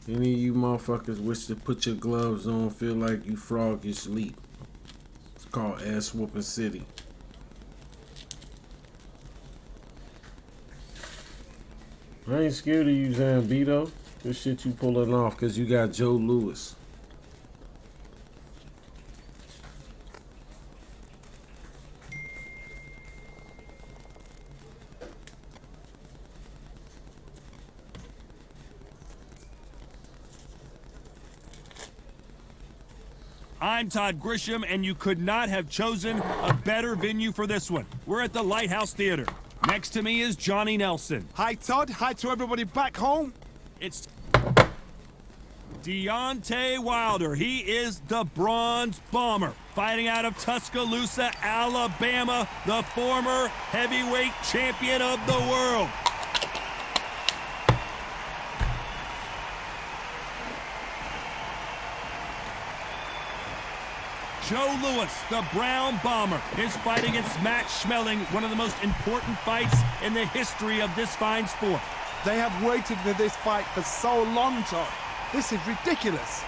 Any of you motherfuckers wish to put your gloves on, feel like you frog your sleep. It's called Ass Whooping City. I ain't scared of you, Zambito. This shit you pulling off because you got Joe Lewis. I'm Todd Grisham, and you could not have chosen a better venue for this one. We're at the Lighthouse Theater. Next to me is Johnny Nelson. Hi, Todd. Hi to everybody back home. It's Deontay Wilder. He is the Bronze Bomber, fighting out of Tuscaloosa, Alabama, the former heavyweight champion of the world. Joe Lewis, the Brown Bomber, is fighting against Matt Schmeling, one of the most important fights in the history of this fine sport. They have waited for this fight for so long, Todd. This is ridiculous.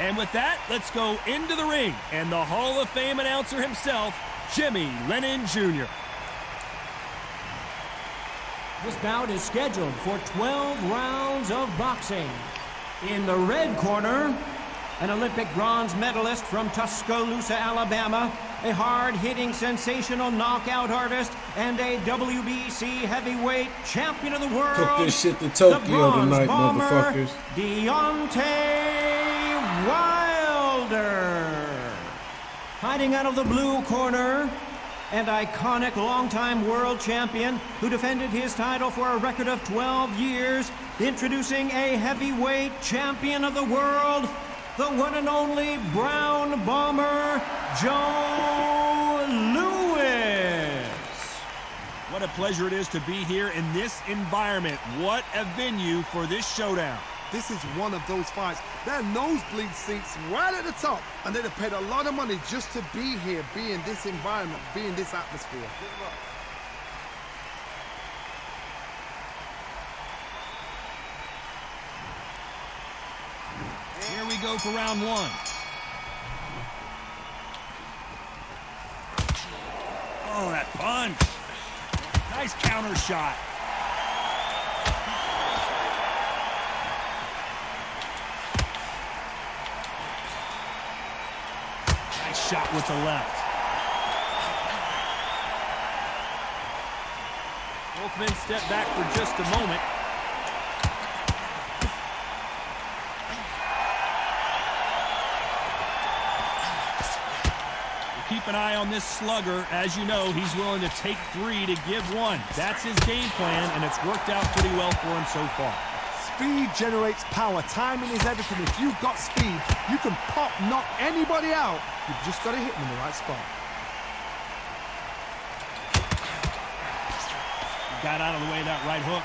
And with that, let's go into the ring and the Hall of Fame announcer himself, Jimmy Lennon Jr. This bout is scheduled for 12 rounds of boxing. In the red corner, an Olympic bronze medalist from Tuscaloosa, Alabama, a hard-hitting, sensational knockout artist, and a WBC heavyweight champion of the world. Took this shit to Tokyo tonight, Bomber, motherfuckers. Deontay Wilder. Fighting out of the blue corner, an iconic longtime world champion who defended his title for a record of 12 years, introducing a heavyweight champion of the world, the one and only Brown Bomber, Joe Lewis. What a pleasure it is to be here in this environment. What a venue for this showdown. This is one of those fights. There are nosebleed seats right at the top, and they'd have paid a lot of money just to be here, be in this environment, be in this atmosphere. go for round one. Oh, that punch. Nice counter shot. Nice shot with the left. Both men step back for just a moment. Keep an eye on this slugger. As you know, he's willing to take 3 to give 1. That's his game plan, and it's worked out pretty well for him so far. Speed generates power. Timing is everything. If you've got speed, you can pop, knock anybody out. You've just got to hit them in the right spot. Got out of the way of that right hook.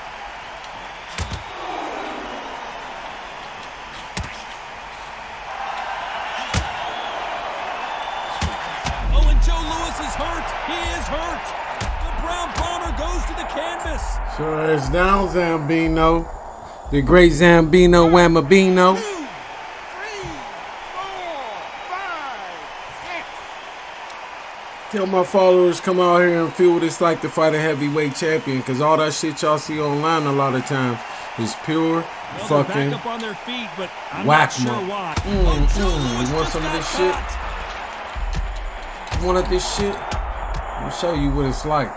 Is hurt. He is hurt. The Brown Bomber goes to the canvas. Sure is down, Zambino. The great Zambino Wamabino. 2, 3, 4, 5, 6. Tell my followers come out here and feel what it's like to fight a heavyweight champion, because all that shit y'all see online a lot of times is pure fucking back up on their feet, but I'm whack not sure why. You want some of this shit? You want this shit? I'm gonna show you what it's like.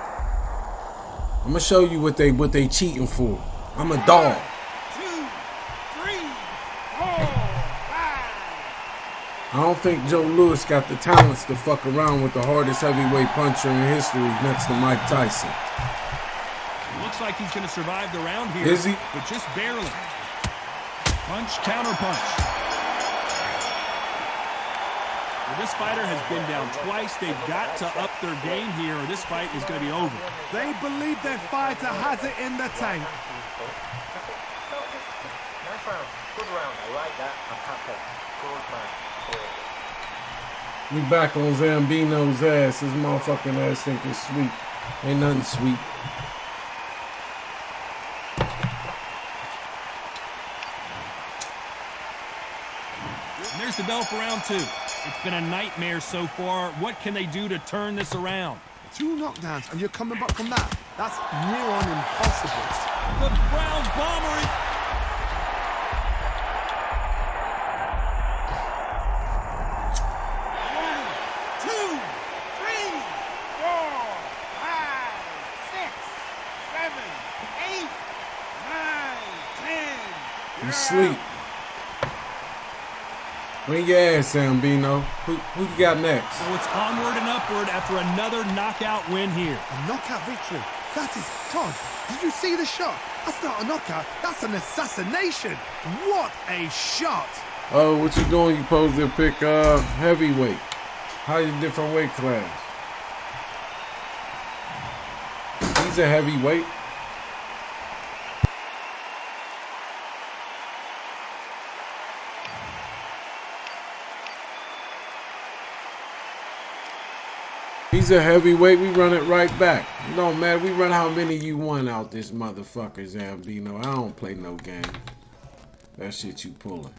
I'm gonna show you what they cheating for. I'm a dog. 2, 3, 4, 5. I don't think Joe Louis got the talents to fuck around with the hardest heavyweight puncher in history next to Mike Tyson. Looks like he's gonna survive the round here. Is he? But just barely. Punch, counter punch. Well, this fighter has been down twice. They've got to up their game here, or this fight is going to be over. They believe their fighter has it in the tank. Nice round. Good round. I like that. I'm happy. Good man. We back on Zambino's ass. His motherfucking ass think it's sweet. Ain't nothing sweet. And there's the bell for round 2. It's been a nightmare so far. What can they do to turn this around? 2 knockdowns, and you're coming back from that. That's near on impossible. The Brown Bomber is... 1, 2, 3, 4, 5, 6, 7, 8, 9, 10. You sleep. Bring your ass, Zambino. Who you got next? So it's onward and upward after another knockout win here. A knockout victory. That is, Todd, did you see the shot? That's not a knockout. That's an assassination. What a shot. Oh, what you doing? You supposed to pick heavyweight. How you different weight class? He's a heavyweight. He's a heavyweight. We run it right back. No, man, we run how many you want out this motherfucker, Zambino. I don't play no game. That shit you pulling.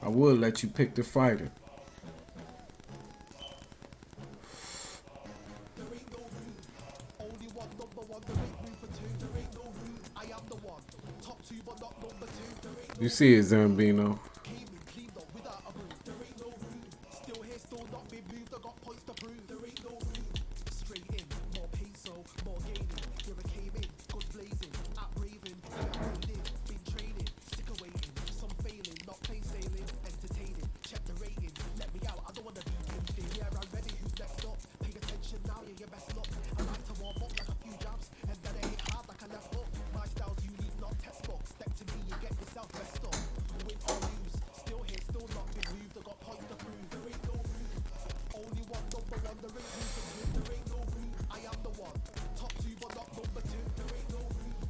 I would let you pick the fighter. You see it, Zambino.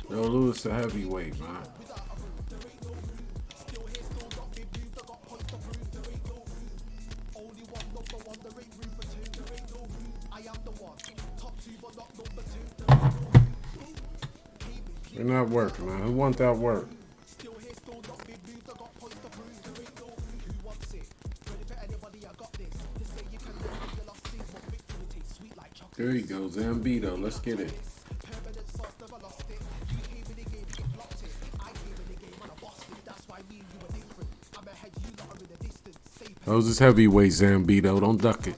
Yo, Lewis a heavyweight, man. You're not working, man. Who want that work? There he goes, Zambito. Let's get it. Those is heavyweight, Zambito. Don't duck it.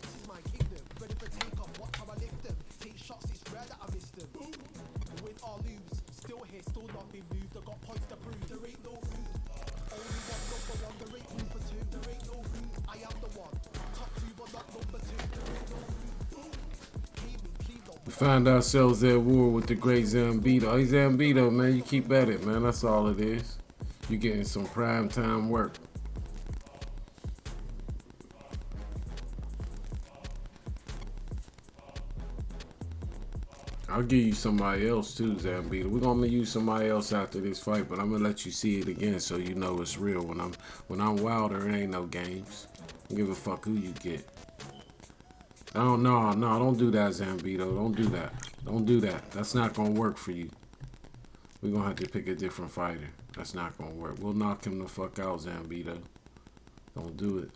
We find ourselves at war with the great Zambito. Hey, Zambito, man, you keep at it, man. That's all it is. You getting some prime time work. I'll give you somebody else too, Zambito. We're gonna use somebody else after this fight, but I'm gonna let you see it again so you know it's real. When I'm Wilder, it ain't no games. I don't give a fuck who you get. No, don't do that, Zambito. Don't do that. Don't do that. That's not gonna work for you. We're gonna have to pick a different fighter. That's not gonna work. We'll knock him the fuck out, Zambito. Don't do it.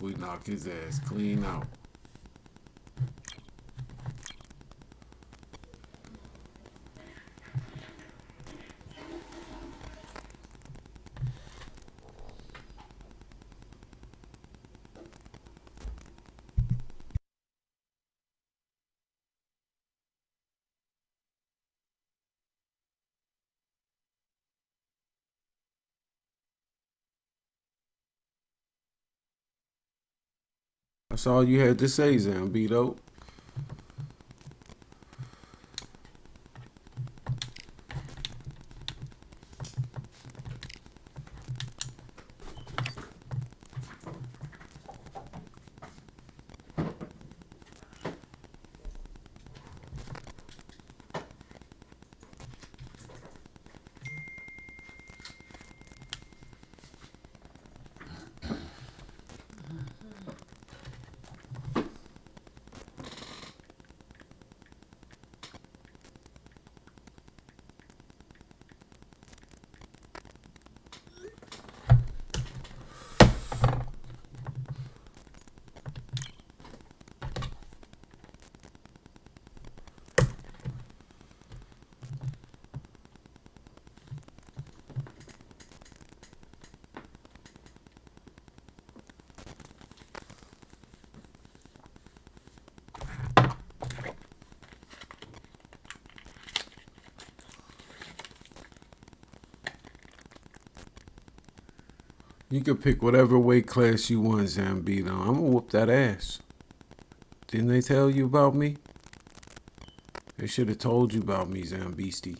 We knock his ass clean out. That's all you had to say, Zambito. You can pick whatever weight class you want, Zambito. I'm gonna whoop that ass. Didn't they tell you about me? They should have told you about me, Zambeastie.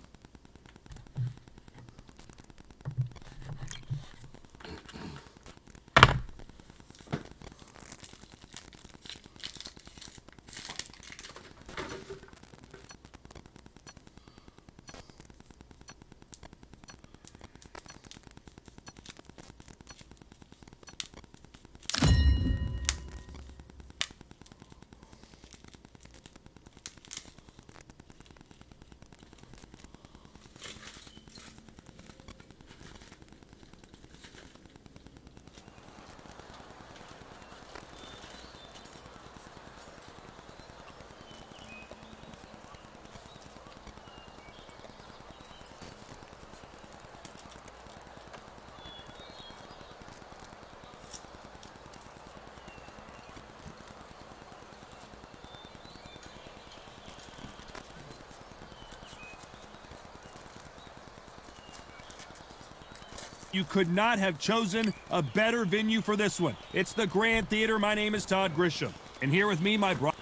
You could not have chosen a better venue for this one. It's the Grand Theater. My name is Todd Grisham. And here with me, my brother,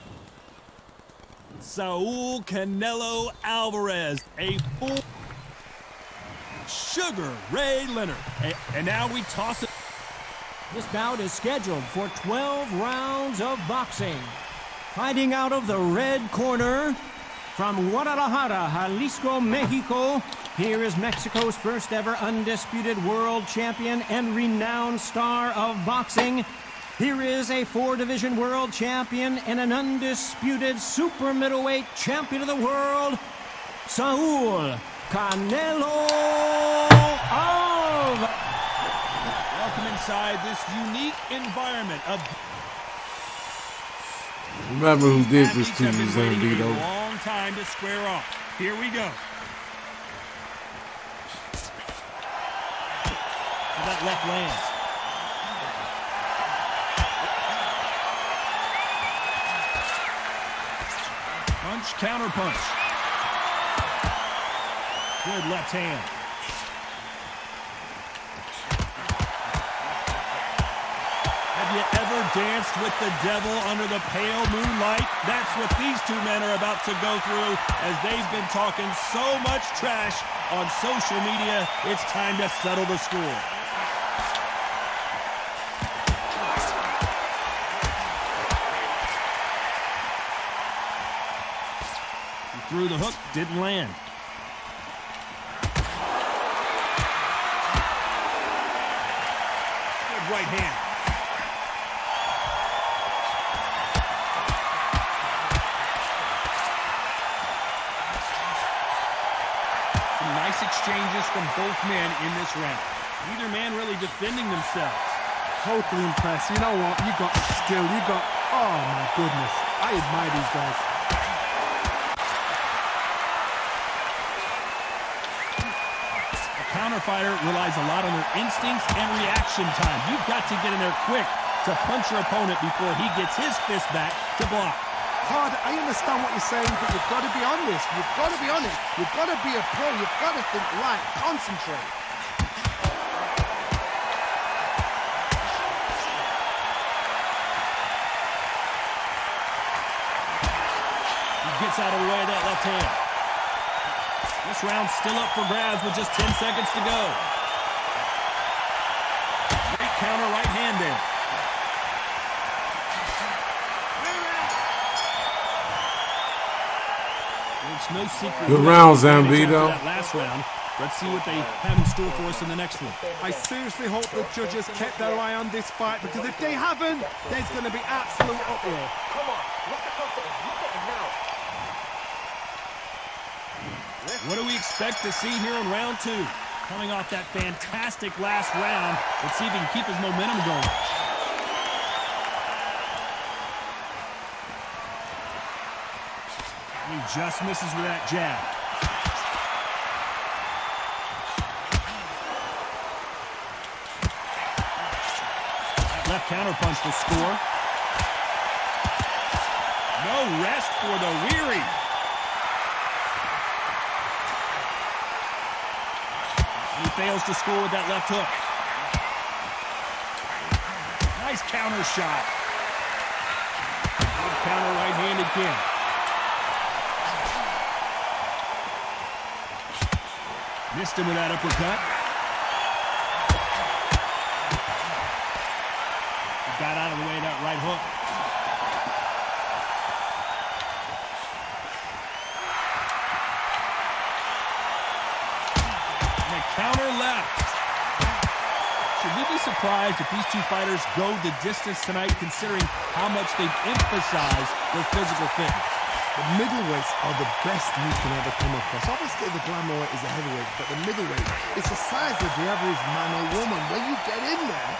Saul Canelo Alvarez, a full Sugar Ray Leonard. And now we toss it. This bout is scheduled for 12 rounds of boxing. Fighting out of the red corner from Guadalajara, Jalisco, Mexico, here is Mexico's first ever undisputed world champion and renowned star of boxing. Here is a 4-division world champion and an undisputed super middleweight champion of the world, Saul Canelo of... Welcome inside this unique environment of... Remember who did this to you, Athletes have been waiting Zambito. a long time to square off. Here we go. That left lands. Punch, counter punch. Good left hand. Have you ever danced with the devil under the pale moonlight? That's what these two men are about to go through as they've been talking so much trash on social media. It's time to settle the score. He threw the hook, didn't land. Good right hand. Some nice exchanges from both men in this round. Neither man really defending themselves. Totally impressed. You know what? You got skill. You got... Oh, my goodness. I admire these guys. A counter-fighter relies a lot on their instincts and reaction time. You've got to get in there quick to punch your opponent before he gets his fist back to block. Todd, I understand what you're saying, but you've got to be honest. You've got to be honest. You've got to be a pro. You've got to think right. Concentrate. He gets out of the way of that left hand. This round's still up for grabs with just 10 seconds to go. Great counter right hand there. It's no secret. Good round, After Zambito. that last round. Let's see what they have in store for us in the next one. I seriously hope the judges kept their eye on this fight, because if they haven't, there's going to be absolute uproar. Come on, look at confidence. Look at him now. What do we expect to see here in round two? Coming off that fantastic last round, let's see if he can keep his momentum going. He just misses with that jab. That left counter punch will score. No rest for the weary. He fails to score with that left hook. Nice counter shot. Good counter right hand again. Missed him with that uppercut. He got out of the way of that right hook. And a counter left. Should we be surprised if these two fighters go the distance tonight, considering how much they've emphasized their physical fitness? The middleweights are the best you can ever come across. Obviously, the glamour weight is a heavyweight, but the middleweight, it's the size of the average man or woman. When you get in there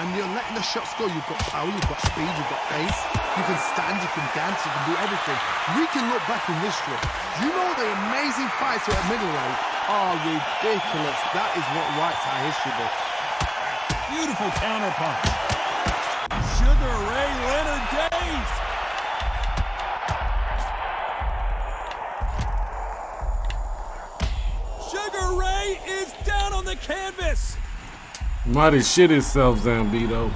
and you're letting the shots go, you've got power, you've got speed, you've got pace, you can stand, you can dance, you can do everything. We can look back in history. Do you know the amazing fights at middleweight are ridiculous? That is what writes our history book. Beautiful counter punch. Sugar Ray Leonard Days. Sugar Ray is down on the canvas. Might have shit himself, Zambito.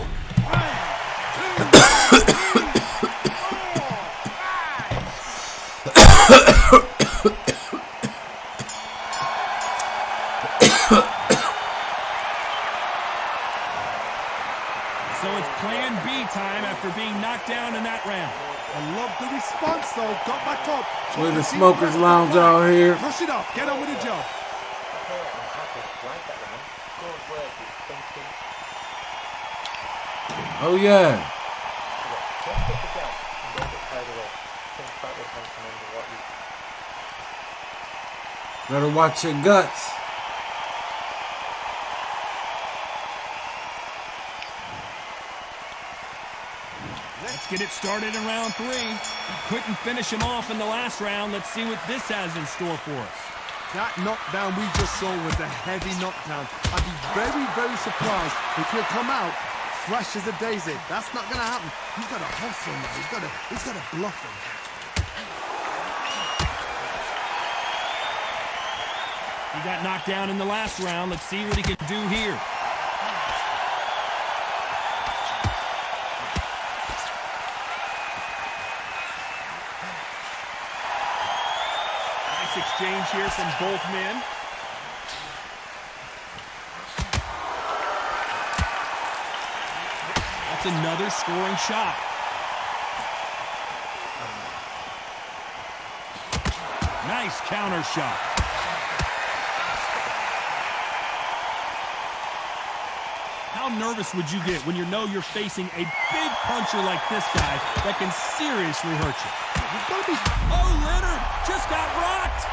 So it's plan B time after being knocked down in that round. I love the response, though. Got back up. With the smokers lounge out here. Brush it off. Get on with the job. Oh yeah. Better watch your guts. Let's get it started in round 3. Couldn't finish him off in the last round. Let's see what this has in store for us. That knockdown we just saw was a heavy knockdown. I'd be very, very surprised if he'll come out fresh as a daisy. That's not going to happen. He's got to hustle now. He's got to bluff him. He got knocked down in the last round. Let's see what he can do here. Nice exchange here from both men. That's another scoring shot. Nice counter shot. How nervous would you get when you know you're facing a big puncher like this guy that can seriously hurt you? Oh, Leonard just got rocked.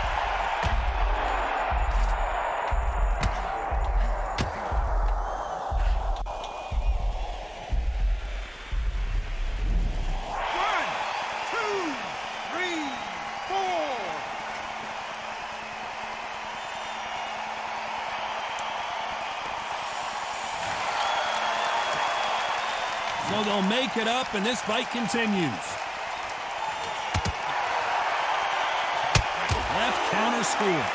So they'll make it up, and this fight continues. Left counter score.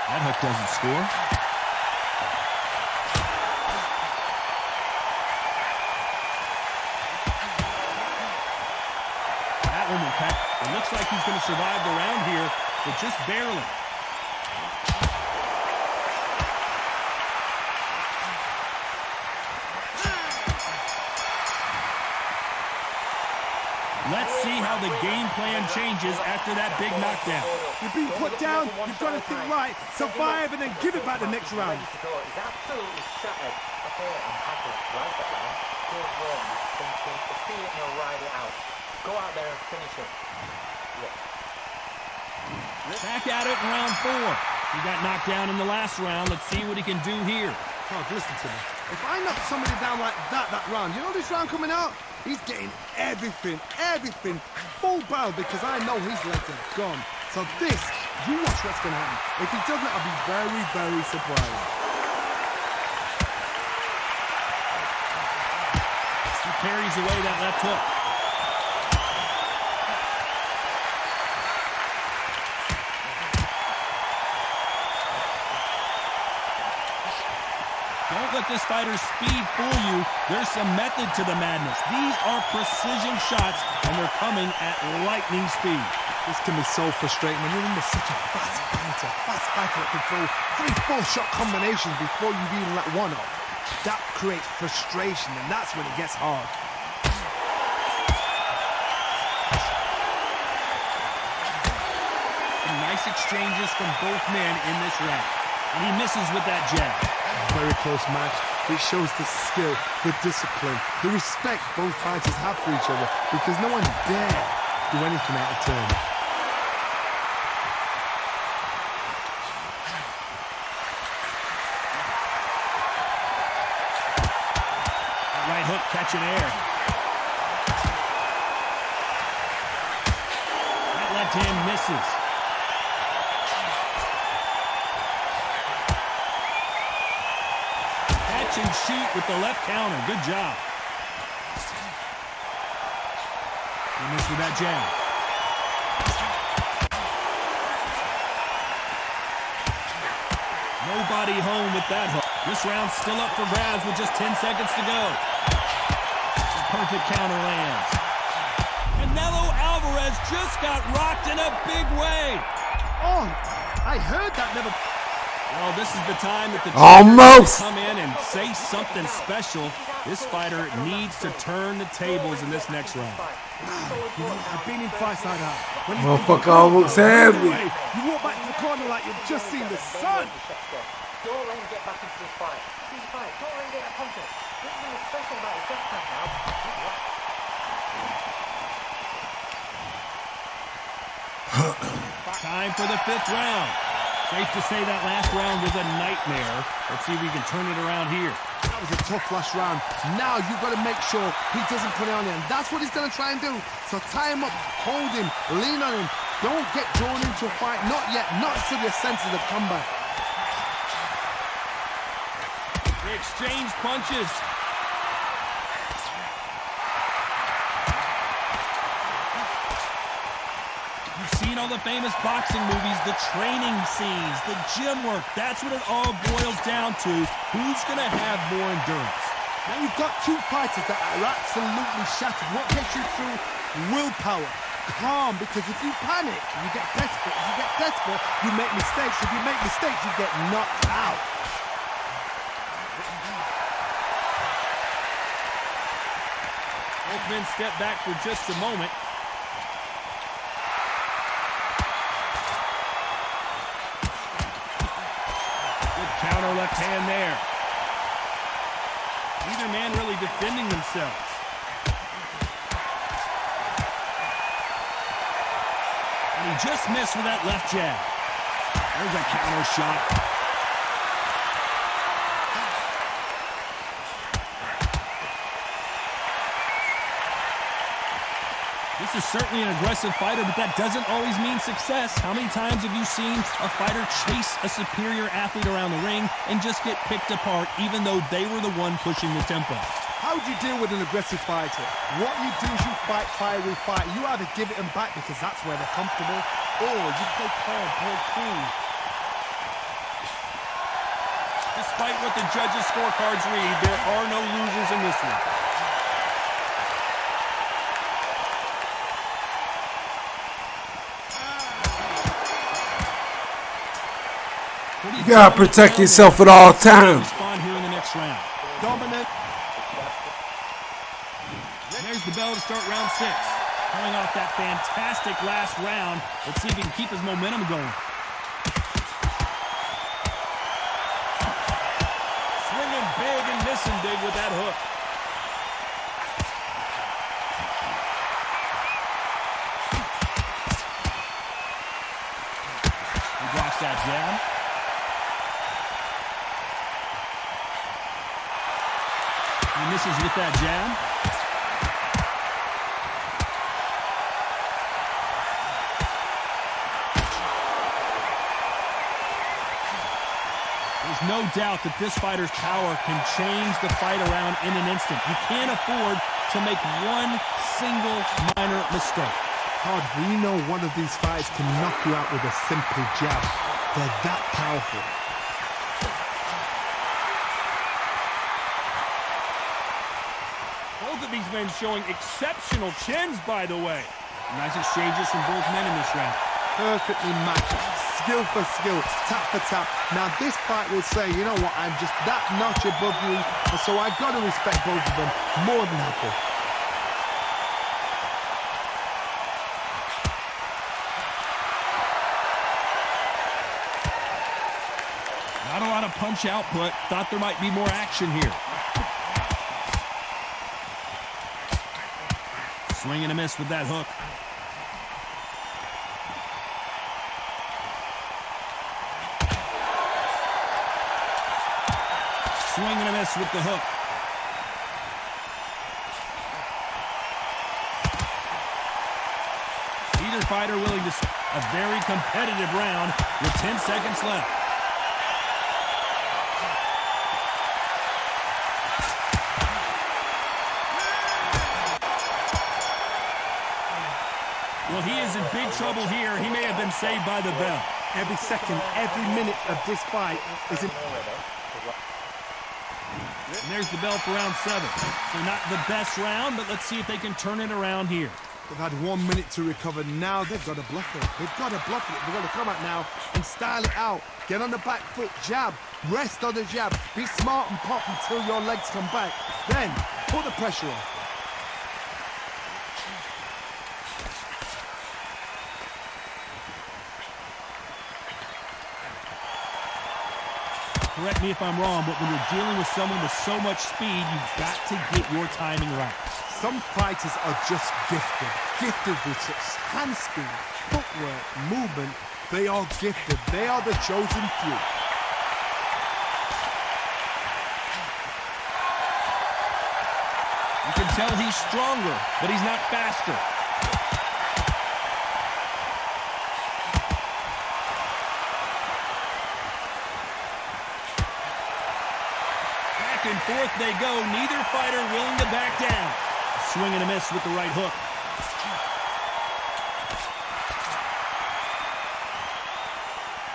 That hook doesn't score. That one will cut. It looks like he's going to survive the round here, but just barely. Let's see how the game plan changes after that big knockdown. You're being put down, you've got to think right, survive, and then give it back the next round. He's absolutely shattered. Okay, I'm happy. Right that round. Good run. He's thinking, feel it and he'll ride it out. Go out there and finish him. Yeah. Back at it in round 4. He got knocked down in the last round. Let's see what he can do here. Oh, listen to me. If I knock somebody down like that round, you know this round coming out? He's getting everything, full barrel, because I know his legs are gone. So this, you watch what's going to happen. If he doesn't, I'll be very, very surprised. He parries away that left hook. Don't let this fighter's speed fool you. There's some method to the madness. These are precision shots, and they're coming at lightning speed. This can be so frustrating when you're in such a fast fighter that can throw 3-4 shot combinations before you've even let one off. That creates frustration, and that's when it gets hard. Some nice exchanges from both men in this round. And he misses with that jab. Very close match. It shows the skill, the discipline, the respect both fighters have for each other, because no one dare do anything out of turn. Right hook catching air. That left hand misses. Catch and shoot with the left counter. Good job. He missed with that jab. Nobody home with that hook. This round's still up for grabs with just 10 seconds to go. The perfect counter lands. Canelo Alvarez just got rocked in a big way. Oh, I heard that never... Well, this is the time that the Almost come in and say something special. This fighter needs to turn the tables in this next round. You know, I've been in fights like that. When Motherfucker almost had me. You walk back to the corner like you've just seen the sun. Don't let him get back into this fight. This fight, don't let him get that confidence. This is something special about his death count now. Time for the 5th round. Safe to say that last round was a nightmare. Let's see if we can turn it around here. That was a tough last round. Now you've got to make sure he doesn't put it on him. That's what he's going to try and do. So tie him up, hold him, lean on him. Don't get drawn into a fight. Not yet. Not until your senses have come back. They exchange punches. You've seen all the famous boxing movies, the training scenes, the gym work. That's what it all boils down to. Who's going to have more endurance? Now you've got two fighters that are absolutely shattered. What gets you through? Willpower. Calm, because if you panic, you get desperate. If you get desperate, you make mistakes. If you make mistakes, you get knocked out. Both men step back for just a moment. Good counter left hand there. Neither man really defending themselves. And he just missed with that left jab. There's a counter shot. This is certainly an aggressive fighter, but that doesn't always mean success. How many times have you seen a fighter chase a superior athlete around the ring and just get picked apart even though they were the one pushing the tempo? How would you deal with an aggressive fighter? What you do is you fight fire with fight. You either give it them back because that's where they're comfortable, or you play calm, play cool. Despite what the judges' scorecards read, there are no losers in this one. You gotta protect yourself at all times. Respond here in the next round. Dominant. There's the bell to start round 6. Coming off that fantastic last round, let's see if he can keep his momentum going. Swinging big and missing big with that hook. He blocks that jab. He misses with that jab. There's no doubt that this fighter's power can change the fight around in an instant. You can't afford to make one single minor mistake. Todd, we know one of these fighters can knock you out with a simple jab. They're that powerful. Both of these men showing exceptional chins, by the way. Nice exchanges from both men in this round. Perfectly matched. Skill for skill, tap for tap. Now this fight will say, you know what, I'm just that notch above you, and so I've got to respect both of them more than happy. Not a lot of punch output. Thought there might be more action here. Swing and a miss with that hook. Swing and a miss with the hook. Either fighter willing to a very competitive round with 10 seconds left. Well, he is in big trouble here. He may have been saved by the bell. Every second, every minute of this fight is in... And there's the bell for round 7. So not the best round, but let's see if they can turn it around here. They've had 1 minute to recover. Now they've got to bluff it. They've got to bluff it. They've got to come out now and style it out. Get on the back foot, jab. Rest on the jab. Be smart and pop until your legs come back. Then, put the pressure on. Correct me if I'm wrong, but when you're dealing with someone with so much speed, you've got to get your timing right. Some fighters are just gifted with such hand speed, footwork, movement. They are gifted. They are the chosen few. You can tell he's stronger, but he's not faster. Back and forth they go. Neither fighter willing to back down. Swing and a miss with the right hook.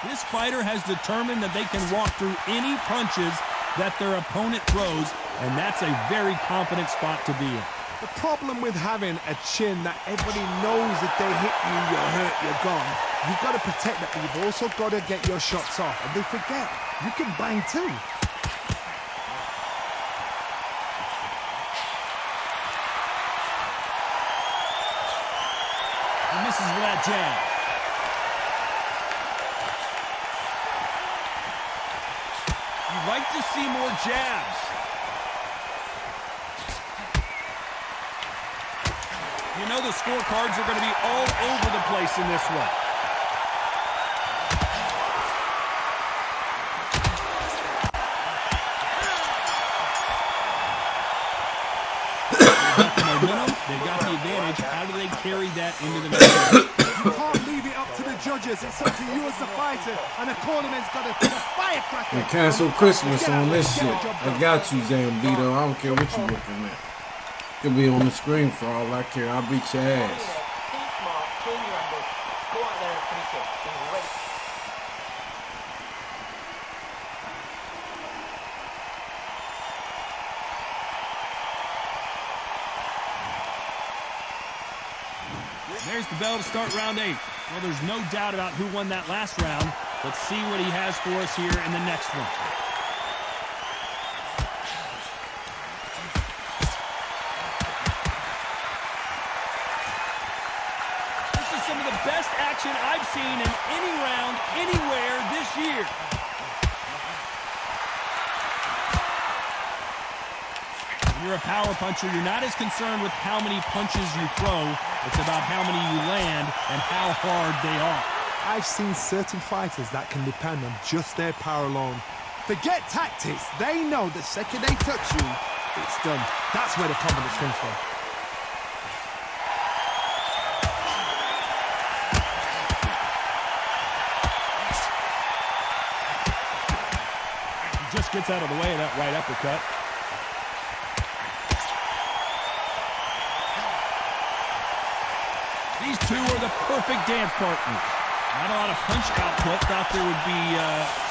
This fighter has determined that they can walk through any punches that their opponent throws, and that's a very confident spot to be in. The problem with having a chin that everybody knows if they hit you, you're hurt, you're gone. You've got to protect that, but you've also got to get your shots off. And they forget, you can bang too. He misses with that jab. You'd like to see more jabs. You know the scorecards are going to be all over the place in this one. They've got the advantage. How do they carry that into the next round? You can't leave it up to the judges. It's up to you as the fighter, and the cornerman's got to put a firecracker. And cancel Christmas on this shit. I got you, Zambito. I don't care what you looking at. Could be on the screen for all I care. I'll beat your ass. Be smart, clean your angles, go out there and finish it. Be ready. There's the bell to start round 8. Well, there's no doubt about who won that last round. Let's see what he has for us here in the next one. This is some of the best action I've seen in any round, anywhere this year. When you're a power puncher, you're not as concerned with how many punches you throw. It's about how many you land and how hard they are. I've seen certain fighters that can depend on just their power alone. Forget tactics. They know the second they touch you, it's done. That's where the confidence comes from. He just gets out of the way of that right uppercut. These two are the perfect dance partners. Not a lot of punch output. Thought there would be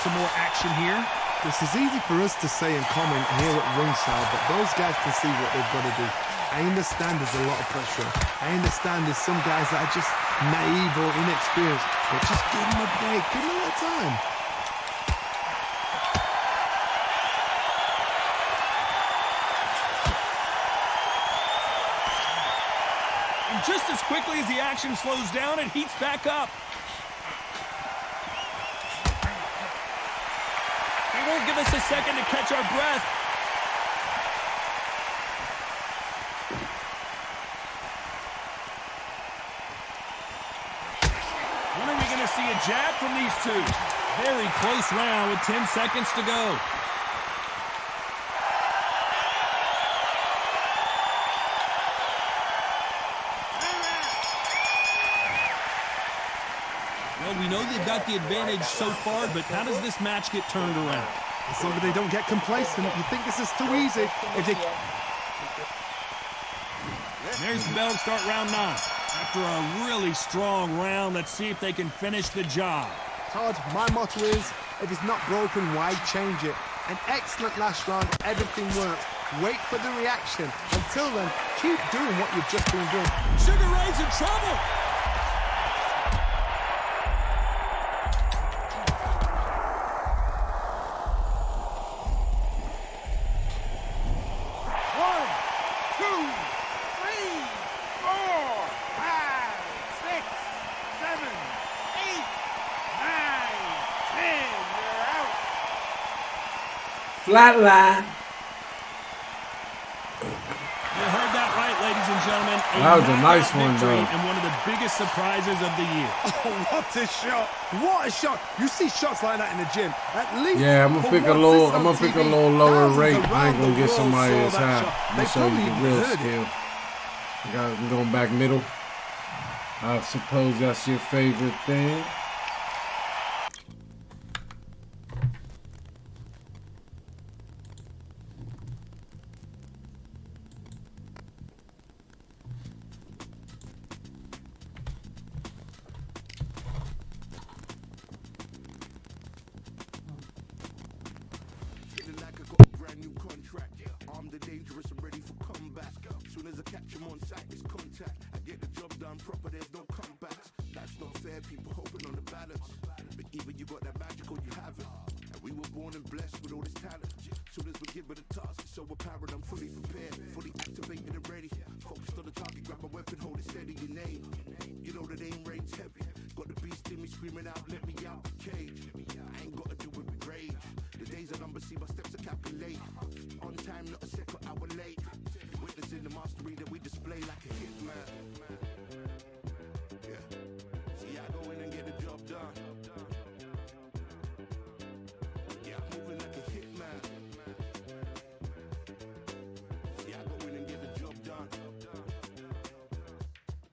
some more action here. This is easy for us to say and comment here at ringside, but those guys can see what they've got to do. I understand there's a lot of pressure. I understand there's some guys that are just naive or inexperienced, but just give them a break. Give them a little time. Just as quickly as the action slows down, it heats back up. They won't give us a second to catch our breath. When are we going to see a jab from these two? Very close round with 10 seconds to go. We know they've got the advantage so far, but how does this match get turned around? As long as they don't get complacent, you think this is too easy. If they... There's the bell to start round 9. After a really strong round, let's see if they can finish the job. Todd, my motto is, if it's not broken, why change it? An excellent last round, everything works. Wait for the reaction. Until then, keep doing what you've just been doing. Sugar Ray's in trouble! Flatline. You heard that right, That was a nice one, victory though. and one of the biggest surprises of the year. Oh, what a shot! What a shot! You see shots like that in the gym. At least. Yeah, I'm gonna for pick a once little. this I'm on gonna pick a TV, little lower thousands rate. I around ain't gonna the get world somebody saw as that high. shot. I'm They gonna show you probably the even real heard it. skill. I'm going back middle. I suppose that's your favorite thing. Feeling like I got a brand new contract. Armed and dangerous and ready for combat. Soon as I catch him on sight, it's contact. I get the job done proper, there's no comebacks. That's not fair, people hoping on the balance. But even you got that magical, you have it. And we were born and blessed with all this talent. Soon as we give it a task, it's so apparent I'm fully prepared, fully activated and ready. Focused on the target, grab my weapon, hold it steady, your name. You know that aim rain's heavy. Got the beast in me screaming out, let me out the cage. I ain't gotta do it with rage. The days are numbered, see my steps are calculated. On time, not a second hour late. Witnessing the mastery that we display like a hitman. Yeah. See, I go in and get the job done. Yeah, I'm moving like a hitman. See, I go in and get the job done.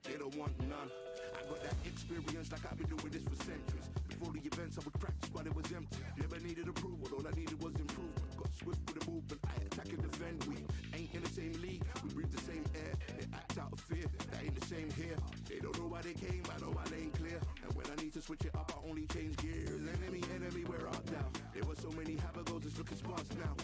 They don't want none. I got that experience like I've been doing this for centuries. Before the events I would practice, but it was empty. Never needed approval, all I needed was improvement. Got swift with the movement, I attack and defend. We ain't in the same league, we breathe the same air. They act out of fear, that ain't the same here. They don't know why they came, I know my lane clear. And when I need to switch it up, I only change gears. Enemy, where art thou? There were so many habagos, it's looking sparse now.